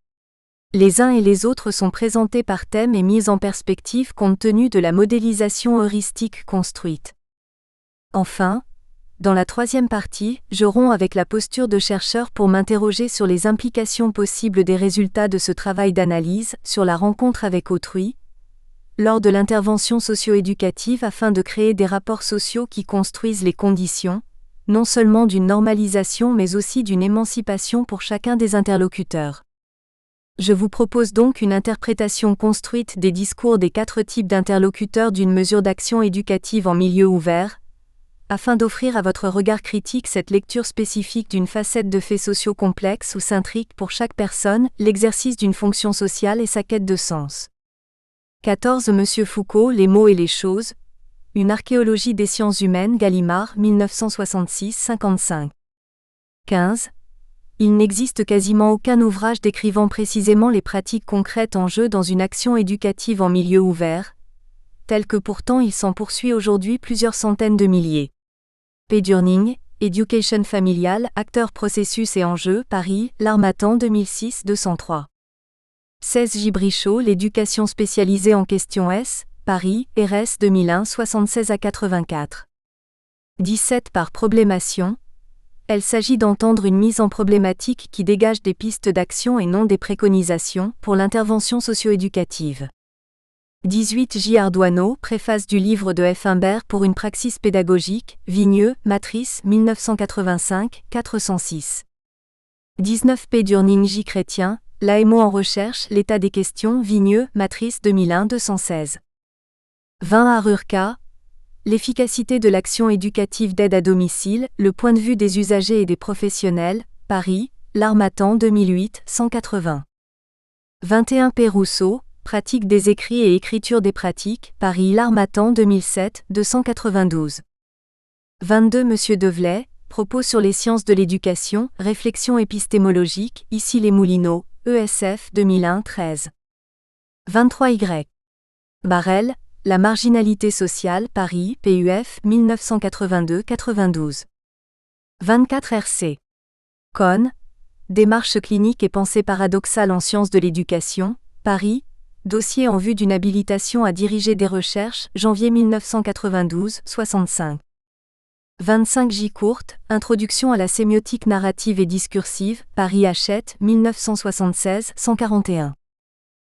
Les uns et les autres sont présentés par thème et mis en perspective compte tenu de la modélisation heuristique construite. Enfin, dans la troisième partie, je romps avec la posture de chercheur pour m'interroger sur les implications possibles des résultats de ce travail d'analyse sur la rencontre avec autrui, lors de l'intervention socio-éducative afin de créer des rapports sociaux qui construisent les conditions, non seulement d'une normalisation mais aussi d'une émancipation pour chacun des interlocuteurs. Je vous propose donc une interprétation construite des discours des 4 types d'interlocuteurs d'une mesure d'action éducative en milieu ouvert, afin d'offrir à votre regard critique cette lecture spécifique d'une facette de faits sociaux complexes ou centriques pour chaque personne, l'exercice d'une fonction sociale et sa quête de sens. 14 Monsieur Foucault, Les mots et les choses, une archéologie des sciences humaines, Gallimard, 1966-55. 15. Il n'existe quasiment aucun ouvrage décrivant précisément les pratiques concrètes en jeu dans une action éducative en milieu ouvert, tel que pourtant il s'en poursuit aujourd'hui plusieurs centaines de milliers. P. Durning, Education familiale, acteurs, processus et enjeux, Paris, L'Harmattan 2006 203. 16 Gibrichot, L'éducation spécialisée en question S, Paris, RS 2001 76 à 84. 17 Par problémation. Il s'agit d'entendre une mise en problématique qui dégage des pistes d'action et non des préconisations pour l'intervention socio-éducative. 18 J. Ardoineau, préface du livre de F. Imbert pour une praxis pédagogique, Vigneux, Matrice, 1985, 406. 19 P. Durning J. Chrétien, L'AMO en recherche, l'état des questions, Vigneux, Matrice 2001, 216. 20 Arurka, l'efficacité de l'action éducative d'aide à domicile, le point de vue des usagers et des professionnels, Paris, L'Harmattan 2008, 180. 21 P. Rousseau, pratique des écrits et écriture des pratiques, Paris, L'Harmattan 2007, 292. 22 Monsieur Develay, propos sur les sciences de l'éducation, réflexion épistémologique, ici les Moulineaux, ESF 2001, 13. 23 Y. Barrel, La marginalité sociale, Paris, PUF, 1982-92. 24 RC. Cohn, Démarche clinique et pensée paradoxale en sciences de l'éducation, Paris, dossier en vue d'une habilitation à diriger des recherches, janvier 1992, 65. 25 J. Courte, Introduction à la sémiotique narrative et discursive, Paris Hachette, 1976, 141.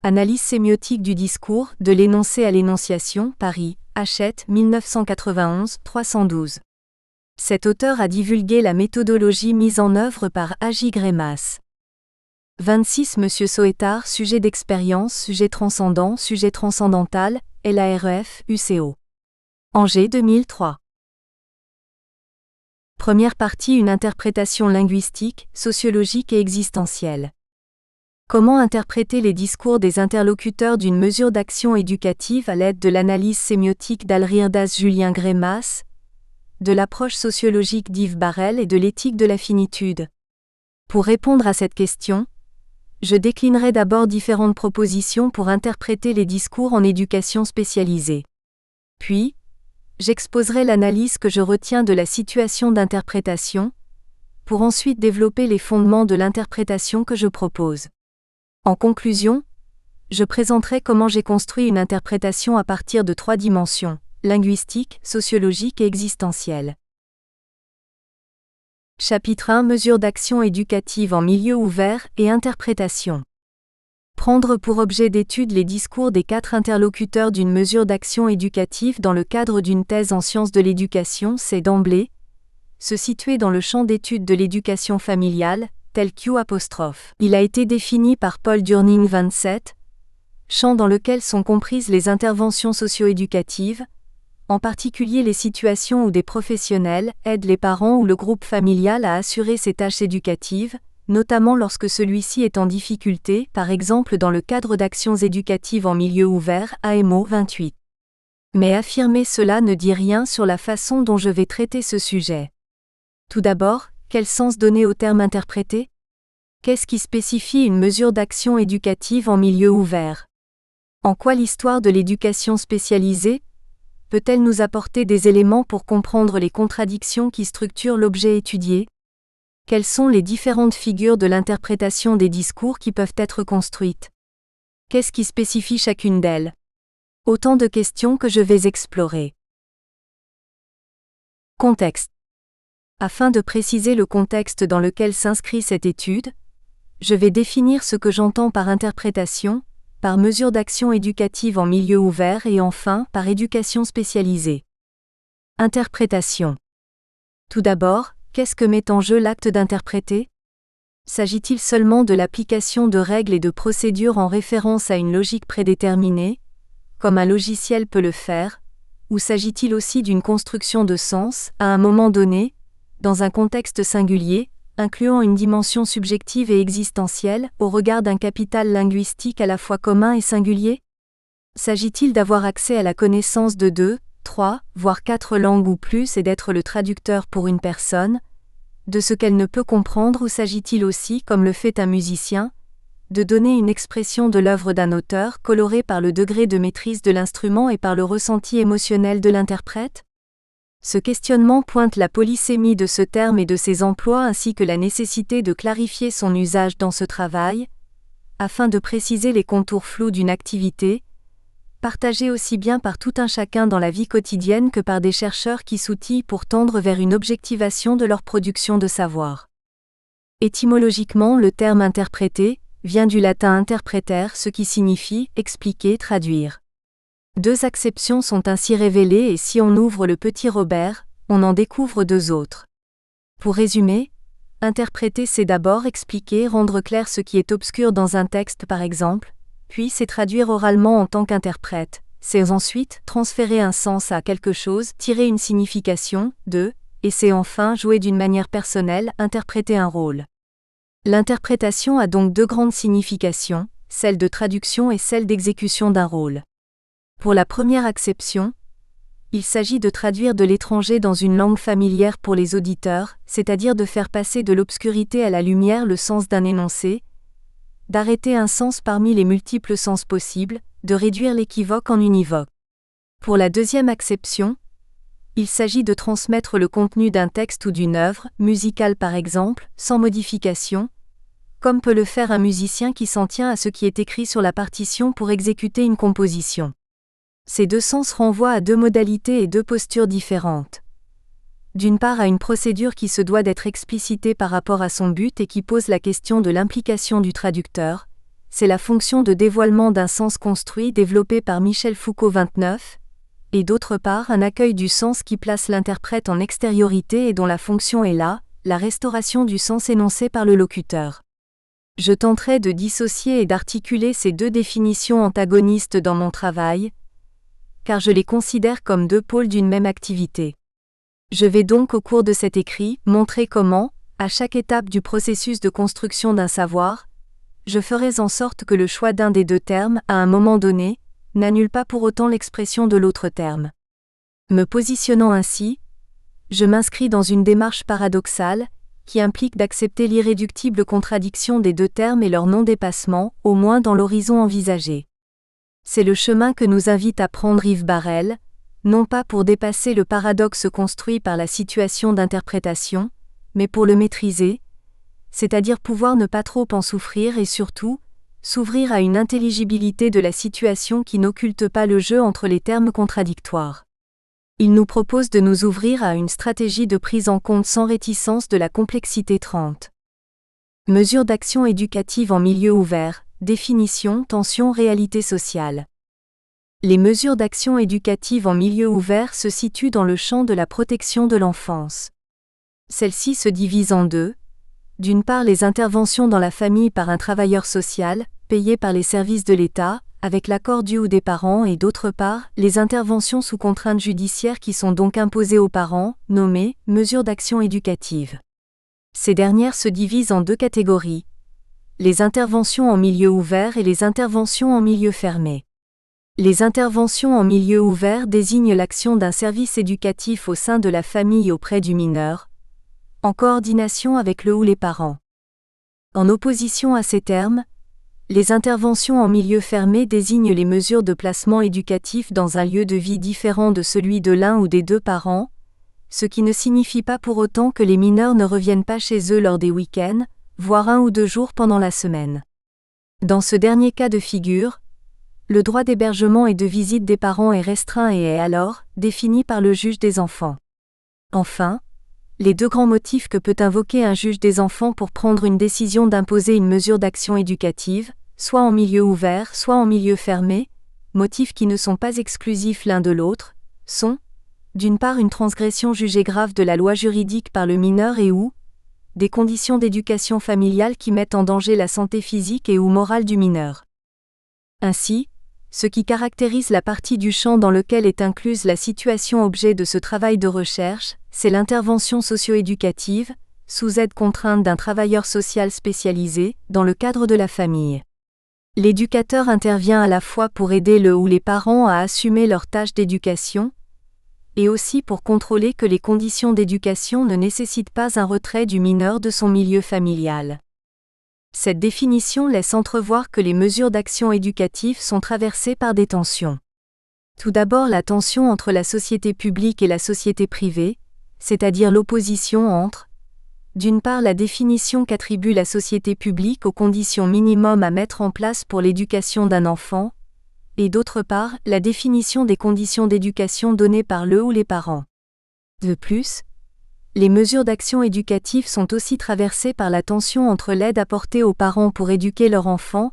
Analyse sémiotique du discours, de l'énoncé à l'énonciation, Paris, Hachette, 1991, 312. Cet auteur a divulgué la méthodologie mise en œuvre par A.J. Grémas. 26 Monsieur Soetard, Sujet d'expérience, sujet transcendant, sujet transcendantal, LAREF, UCO. Angers 2003. Première partie. Une interprétation linguistique, sociologique et existentielle. Comment interpréter les discours des interlocuteurs d'une mesure d'action éducative à l'aide de l'analyse sémiotique d'Alrirdas Julien Grémas, de l'approche sociologique d'Yves Barrel et de l'éthique de la finitude? Pour répondre à cette question, je déclinerai d'abord différentes propositions pour interpréter les discours en éducation spécialisée. Puis, j'exposerai l'analyse que je retiens de la situation d'interprétation, pour ensuite développer les fondements de l'interprétation que je propose. En conclusion, je présenterai comment j'ai construit une interprétation à partir de 3 dimensions, linguistique, sociologique et existentielle. Chapitre 1 Mesures d'action éducative en milieu ouvert et interprétation. Prendre pour objet d'étude les discours des 4 interlocuteurs d'une mesure d'action éducative dans le cadre d'une thèse en sciences de l'éducation, c'est d'emblée se situer dans le champ d'étude de l'éducation familiale, tel Q'. Il a été défini par Paul Durning 27, champ dans lequel sont comprises les interventions socio-éducatives, en particulier les situations où des professionnels aident les parents ou le groupe familial à assurer ses tâches éducatives, notamment lorsque celui-ci est en difficulté, par exemple dans le cadre d'actions éducatives en milieu ouvert, AMO 28. Mais affirmer cela ne dit rien sur la façon dont je vais traiter ce sujet. Tout d'abord, quel sens donner au terme interprété? Qu'est-ce qui spécifie une mesure d'action éducative en milieu ouvert? En quoi l'histoire de l'éducation spécialisée peut-elle nous apporter des éléments pour comprendre les contradictions qui structurent l'objet étudié? Quelles sont les différentes figures de l'interprétation des discours qui peuvent être construites? Qu'est-ce qui spécifie chacune d'elles? Autant de questions que je vais explorer. Contexte. Afin de préciser le contexte dans lequel s'inscrit cette étude, je vais définir ce que j'entends par interprétation, par mesure d'action éducative en milieu ouvert et enfin par éducation spécialisée. Interprétation. Tout d'abord, qu'est-ce que met en jeu l'acte d'interpréter? S'agit-il seulement de l'application de règles et de procédures en référence à une logique prédéterminée, comme un logiciel peut le faire, ou s'agit-il aussi d'une construction de sens, à un moment donné, dans un contexte singulier, incluant une dimension subjective et existentielle, au regard d'un capital linguistique à la fois commun et singulier? S'agit-il d'avoir accès à la connaissance de 2, 3, voire 4 langues ou plus et d'être le traducteur pour une personne, de ce qu'elle ne peut comprendre ou s'agit-il aussi, comme le fait un musicien, de donner une expression de l'œuvre d'un auteur colorée par le degré de maîtrise de l'instrument et par le ressenti émotionnel de l'interprète? Ce questionnement pointe la polysémie de ce terme et de ses emplois ainsi que la nécessité de clarifier son usage dans ce travail, afin de préciser les contours flous d'une activité, partagée aussi bien par tout un chacun dans la vie quotidienne que par des chercheurs qui s'outillent pour tendre vers une objectivation de leur production de savoir. Étymologiquement, le terme interpréter vient du latin interpreter, ce qui signifie expliquer, traduire. 2 acceptions sont ainsi révélées et si on ouvre le petit Robert, on en découvre 2 autres. Pour résumer, interpréter c'est d'abord expliquer, rendre clair ce qui est obscur dans un texte par exemple, puis c'est traduire oralement en tant qu'interprète, c'est ensuite transférer un sens à quelque chose, tirer une signification, et c'est enfin jouer d'une manière personnelle, interpréter un rôle. L'interprétation a donc 2 grandes significations, celle de traduction et celle d'exécution d'un rôle. Pour la première acception, il s'agit de traduire de l'étranger dans une langue familière pour les auditeurs, c'est-à-dire de faire passer de l'obscurité à la lumière le sens d'un énoncé, d'arrêter un sens parmi les multiples sens possibles, de réduire l'équivoque en univoque. Pour la deuxième acception, il s'agit de transmettre le contenu d'un texte ou d'une œuvre, musicale par exemple, sans modification, comme peut le faire un musicien qui s'en tient à ce qui est écrit sur la partition pour exécuter une composition. Ces 2 sens renvoient à 2 modalités et 2 postures différentes. D'une part à une procédure qui se doit d'être explicitée par rapport à son but et qui pose la question de l'implication du traducteur, c'est la fonction de dévoilement d'un sens construit développée par Michel Foucault 29, et d'autre part un accueil du sens qui place l'interprète en extériorité et dont la fonction est la restauration du sens énoncé par le locuteur. Je tenterai de dissocier et d'articuler ces 2 définitions antagonistes dans mon travail, car je les considère comme 2 pôles d'une même activité. Je vais donc au cours de cet écrit montrer comment, à chaque étape du processus de construction d'un savoir, je ferai en sorte que le choix d'un des 2 termes, à un moment donné, n'annule pas pour autant l'expression de l'autre terme. Me positionnant ainsi, je m'inscris dans une démarche paradoxale, qui implique d'accepter l'irréductible contradiction des 2 termes et leur non-dépassement, au moins dans l'horizon envisagé. C'est le chemin que nous invite à prendre Yves Barrel, non pas pour dépasser le paradoxe construit par la situation d'interprétation, mais pour le maîtriser, c'est-à-dire pouvoir ne pas trop en souffrir et surtout, s'ouvrir à une intelligibilité de la situation qui n'occulte pas le jeu entre les termes contradictoires. Il nous propose de nous ouvrir à une stratégie de prise en compte sans réticence de la complexité 30. Mesures d'action éducative en milieu ouvert. Définition, tension, réalité sociale. Les mesures d'action éducative en milieu ouvert se situent dans le champ de la protection de l'enfance. Celle-ci se divise en 2. D'une part les interventions dans la famille par un travailleur social, payé par les services de l'État, avec l'accord du ou des parents et d'autre part, les interventions sous contrainte judiciaire qui sont donc imposées aux parents, nommées « mesures d'action éducative ». Ces dernières se divisent en 2 catégories. Les interventions en milieu ouvert et les interventions en milieu fermé. Les interventions en milieu ouvert désignent l'action d'un service éducatif au sein de la famille auprès du mineur, en coordination avec le ou les parents. En opposition à ces termes, les interventions en milieu fermé désignent les mesures de placement éducatif dans un lieu de vie différent de celui de l'un ou des 2 parents, ce qui ne signifie pas pour autant que les mineurs ne reviennent pas chez eux lors des week-ends, voire 1 ou 2 jours pendant la semaine. Dans ce dernier cas de figure, le droit d'hébergement et de visite des parents est restreint et est alors défini par le juge des enfants. Enfin, les deux grands motifs que peut invoquer un juge des enfants pour prendre une décision d'imposer une mesure d'action éducative, soit en milieu ouvert, soit en milieu fermé, motifs qui ne sont pas exclusifs l'un de l'autre, sont, d'une part une transgression jugée grave de la loi juridique par le mineur et ou des conditions d'éducation familiale qui mettent en danger la santé physique et ou morale du mineur. Ainsi, ce qui caractérise la partie du champ dans lequel est incluse la situation objet de ce travail de recherche, c'est l'intervention socio-éducative, sous aide contrainte d'un travailleur social spécialisé, dans le cadre de la famille. L'éducateur intervient à la fois pour aider le ou les parents à assumer leurs tâches d'éducation, et aussi pour contrôler que les conditions d'éducation ne nécessitent pas un retrait du mineur de son milieu familial. Cette définition laisse entrevoir que les mesures d'action éducative sont traversées par des tensions. Tout d'abord la tension entre la société publique et la société privée, c'est-à-dire l'opposition entre, d'une part la définition qu'attribue la société publique aux conditions minimum à mettre en place pour l'éducation d'un enfant, et d'autre part la définition des conditions d'éducation données par le ou les parents. De plus, les mesures d'action éducative sont aussi traversées par la tension entre l'aide apportée aux parents pour éduquer leur enfant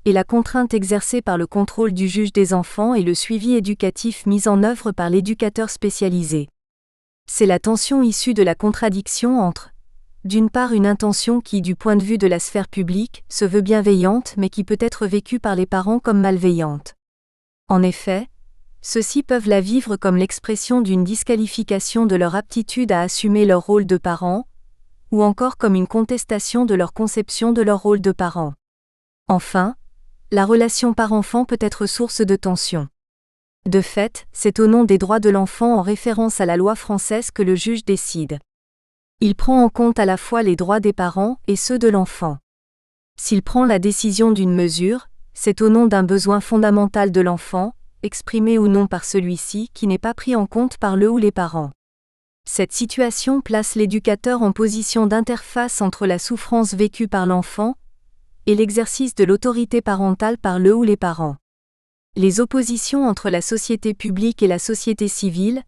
et la contrainte exercée par le contrôle du juge des enfants et le suivi éducatif mis en œuvre par l'éducateur spécialisé. C'est la tension issue de la contradiction entre, d'une part une intention qui, du point de vue de la sphère publique, se veut bienveillante mais qui peut être vécue par les parents comme malveillante. En effet, ceux-ci peuvent la vivre comme l'expression d'une disqualification de leur aptitude à assumer leur rôle de parent, ou encore comme une contestation de leur conception de leur rôle de parent. Enfin, la relation parent-enfant peut être source de tension. De fait, c'est au nom des droits de l'enfant en référence à la loi française que le juge décide. Il prend en compte à la fois les droits des parents et ceux de l'enfant. S'il prend la décision d'une mesure, c'est au nom d'un besoin fondamental de l'enfant, exprimé ou non par celui-ci, qui n'est pas pris en compte par le ou les parents. Cette situation place l'éducateur en position d'interface entre la souffrance vécue par l'enfant et l'exercice de l'autorité parentale par le ou les parents. Les oppositions entre la société publique et la société civile,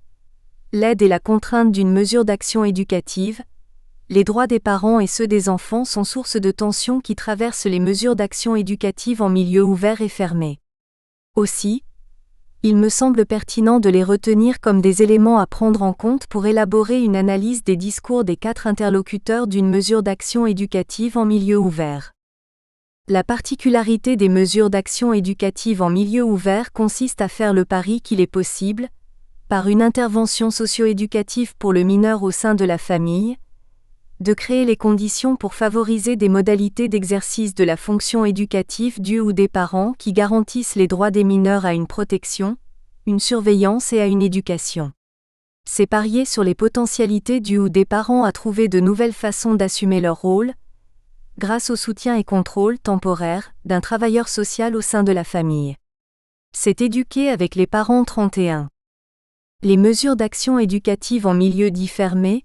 l'aide et la contrainte d'une mesure d'action éducative, les droits des parents et ceux des enfants sont source de tensions qui traversent les mesures d'action éducative en milieu ouvert et fermé. Aussi, il me semble pertinent de les retenir comme des éléments à prendre en compte pour élaborer une analyse des discours des 4 interlocuteurs d'une mesure d'action éducative en milieu ouvert. La particularité des mesures d'action éducative en milieu ouvert consiste à faire le pari qu'il est possible, par une intervention socio-éducative pour le mineur au sein de la famille, de créer les conditions pour favoriser des modalités d'exercice de la fonction éducative du ou des parents qui garantissent les droits des mineurs à une protection, une surveillance et à une éducation. C'est parier sur les potentialités du ou des parents à trouver de nouvelles façons d'assumer leur rôle, grâce au soutien et contrôle temporaire d'un travailleur social au sein de la famille. C'est éduquer avec les parents 31. Les mesures d'action éducative en milieu dit fermé,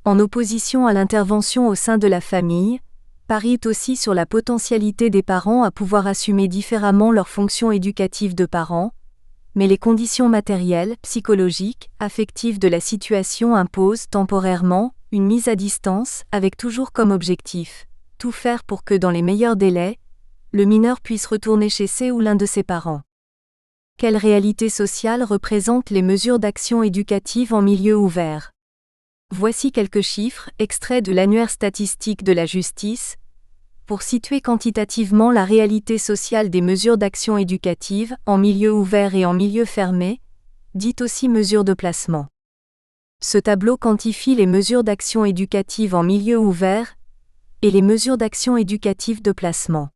en opposition à l'intervention au sein de la famille, parient aussi sur la potentialité des parents à pouvoir assumer différemment leurs fonctions éducatives de parents, mais les conditions matérielles, psychologiques, affectives de la situation imposent temporairement une mise à distance, avec toujours comme objectif tout faire pour que dans les meilleurs délais, le mineur puisse retourner chez ses ou l'un de ses parents. Quelle réalité sociale représentent les mesures d'action éducative en milieu ouvert ? Voici quelques chiffres extraits de l'annuaire statistique de la justice, pour situer quantitativement la réalité sociale des mesures d'action éducative en milieu ouvert et en milieu fermé, dites aussi mesures de placement. Ce tableau quantifie les mesures d'action éducative en milieu ouvert et les mesures d'action éducative de placement.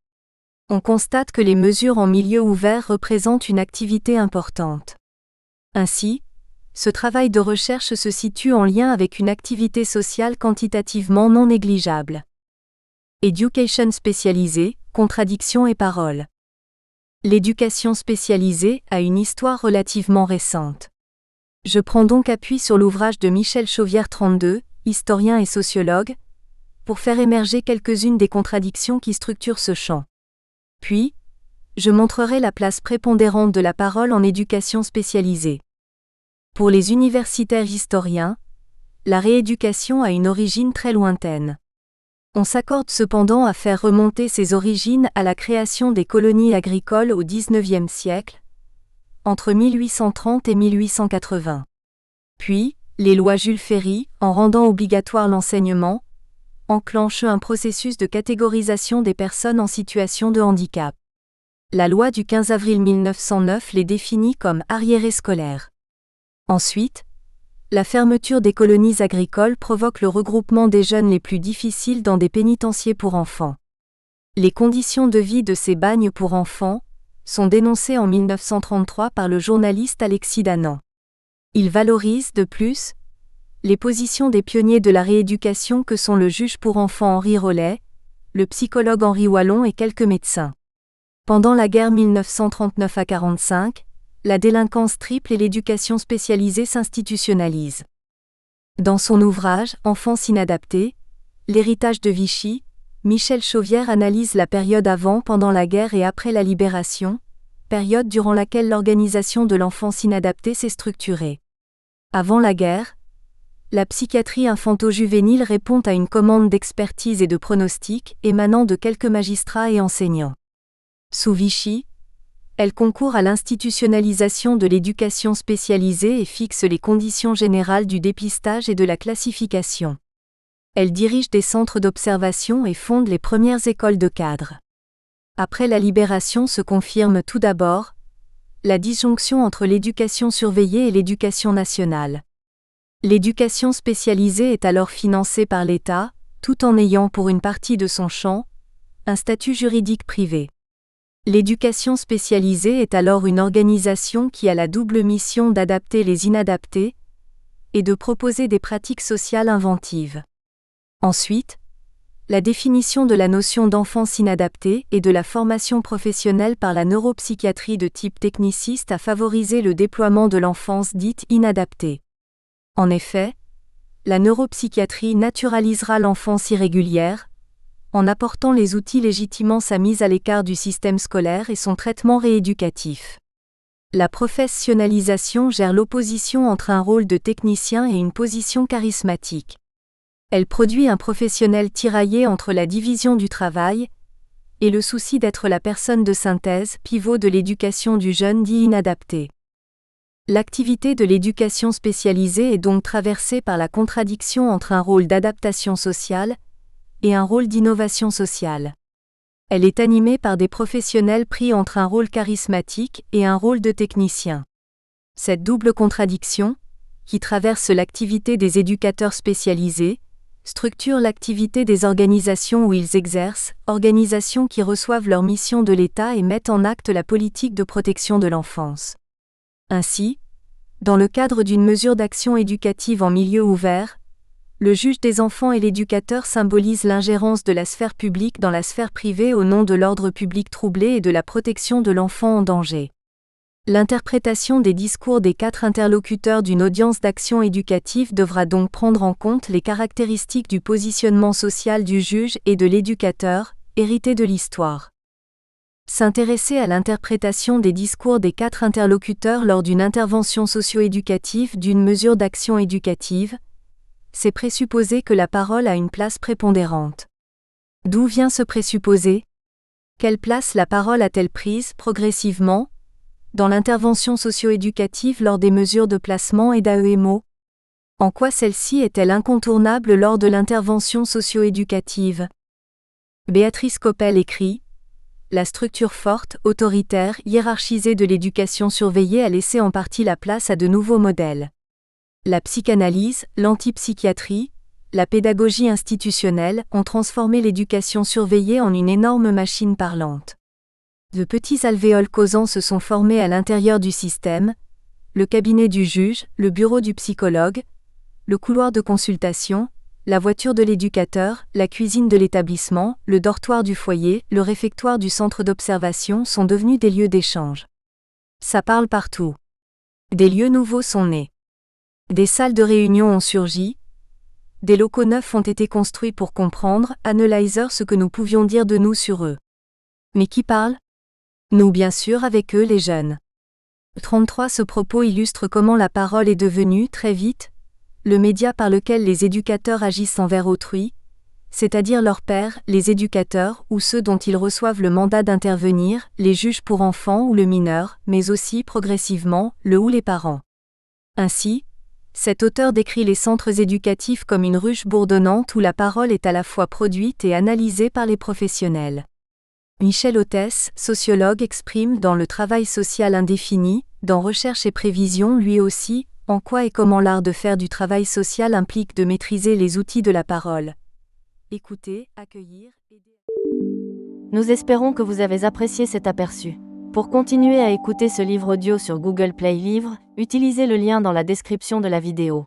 On constate que les mesures en milieu ouvert représentent une activité importante. Ainsi, ce travail de recherche se situe en lien avec une activité sociale quantitativement non négligeable. Education spécialisée, contradiction et parole. L'éducation spécialisée a une histoire relativement récente. Je prends donc appui sur l'ouvrage de Michel Chauvière 32, historien et sociologue, pour faire émerger quelques-unes des contradictions qui structurent ce champ. Puis, je montrerai la place prépondérante de la parole en éducation spécialisée. Pour les universitaires historiens, la rééducation a une origine très lointaine. On s'accorde cependant à faire remonter ses origines à la création des colonies agricoles au XIXe siècle, entre 1830 et 1880. Puis, les lois Jules Ferry, en rendant obligatoire l'enseignement, enclenchent un processus de catégorisation des personnes en situation de handicap. La loi du 15 avril 1909 les définit comme arriérés scolaires. Ensuite, la fermeture des colonies agricoles provoque le regroupement des jeunes les plus difficiles dans des pénitenciers pour enfants. Les conditions de vie de ces bagnes pour enfants sont dénoncées en 1933 par le journaliste Alexis Danan. Il valorise, de plus, les positions des pionniers de la rééducation que sont le juge pour enfants Henri Rollet, le psychologue Henri Wallon et quelques médecins. Pendant la guerre 1939 à 45, la délinquance triple et l'éducation spécialisée s'institutionnalisent. Dans son ouvrage « Enfance inadaptée, l'héritage de Vichy », Michel Chauvière analyse la période avant, pendant la guerre et après la libération, période durant laquelle l'organisation de l'enfance inadaptée s'est structurée. Avant la guerre, la psychiatrie infanto-juvénile répond à une commande d'expertise et de pronostic émanant de quelques magistrats et enseignants. Sous Vichy, elle concourt à l'institutionnalisation de l'éducation spécialisée et fixe les conditions générales du dépistage et de la classification. Elle dirige des centres d'observation et fonde les premières écoles de cadres. Après la libération se confirme tout d'abord la disjonction entre l'éducation surveillée et l'éducation nationale. L'éducation spécialisée est alors financée par l'État, tout en ayant pour une partie de son champ un statut juridique privé. L'éducation spécialisée est alors une organisation qui a la double mission d'adapter les inadaptés et de proposer des pratiques sociales inventives. Ensuite, la définition de la notion d'enfance inadaptée et de la formation professionnelle par la neuropsychiatrie de type techniciste a favorisé le déploiement de l'enfance dite inadaptée. En effet, la neuropsychiatrie naturalisera l'enfance irrégulière, en apportant les outils légitimant sa mise à l'écart du système scolaire et son traitement rééducatif. La professionnalisation gère l'opposition entre un rôle de technicien et une position charismatique. Elle produit un professionnel tiraillé entre la division du travail et le souci d'être la personne de synthèse, pivot de l'éducation du jeune dit inadapté. L'activité de l'éducation spécialisée est donc traversée par la contradiction entre un rôle d'adaptation sociale et un rôle d'innovation sociale. Elle est animée par des professionnels pris entre un rôle charismatique et un rôle de technicien. Cette double contradiction, qui traverse l'activité des éducateurs spécialisés, structure l'activité des organisations où ils exercent, organisations qui reçoivent leur mission de l'État et mettent en acte la politique de protection de l'enfance. Ainsi, dans le cadre d'une mesure d'action éducative en milieu ouvert, le juge des enfants et l'éducateur symbolisent l'ingérence de la sphère publique dans la sphère privée au nom de l'ordre public troublé et de la protection de l'enfant en danger. L'interprétation des discours des 4 interlocuteurs d'une audience d'action éducative devra donc prendre en compte les caractéristiques du positionnement social du juge et de l'éducateur, hérité de l'histoire. S'intéresser à l'interprétation des discours des 4 interlocuteurs lors d'une intervention socio-éducative d'une mesure d'action éducative, c'est présupposer que la parole a une place prépondérante. D'où vient ce présupposé ? Quelle place la parole a-t-elle prise, progressivement, dans l'intervention socio-éducative lors des mesures de placement et d'AEMO ? En quoi celle-ci est-elle incontournable lors de l'intervention socio-éducative ? Béatrice Coppel écrit « La structure forte, autoritaire, hiérarchisée de l'éducation surveillée a laissé en partie la place à de nouveaux modèles. La psychanalyse, l'antipsychiatrie, la pédagogie institutionnelle ont transformé l'éducation surveillée en une énorme machine parlante. De petits alvéoles causants se sont formés à l'intérieur du système, le cabinet du juge, le bureau du psychologue, le couloir de consultation, la voiture de l'éducateur, la cuisine de l'établissement, le dortoir du foyer, le réfectoire du centre d'observation sont devenus des lieux d'échange. Ça parle partout. Des lieux nouveaux sont nés. Des salles de réunion ont surgi, des locaux neufs ont été construits pour comprendre, analyser ce que nous pouvions dire de nous sur eux. Mais qui parle? Nous bien sûr avec eux les jeunes. 33 Ce propos illustre comment la parole est devenue, très vite, le média par lequel les éducateurs agissent envers autrui, c'est-à-dire leurs pairs, les éducateurs ou ceux dont ils reçoivent le mandat d'intervenir, les juges pour enfants ou le mineur, mais aussi, progressivement, le ou les parents. Ainsi, cet auteur décrit les centres éducatifs comme une ruche bourdonnante où la parole est à la fois produite et analysée par les professionnels. Michel Hotès, sociologue, exprime dans Le travail social indéfini, dans Recherche et prévision lui aussi, en quoi et comment l'art de faire du travail social implique de maîtriser les outils de la parole. Écouter, accueillir, aider. Nous espérons que vous avez apprécié cet aperçu. Pour continuer à écouter ce livre audio sur Google Play Livres, utilisez le lien dans la description de la vidéo.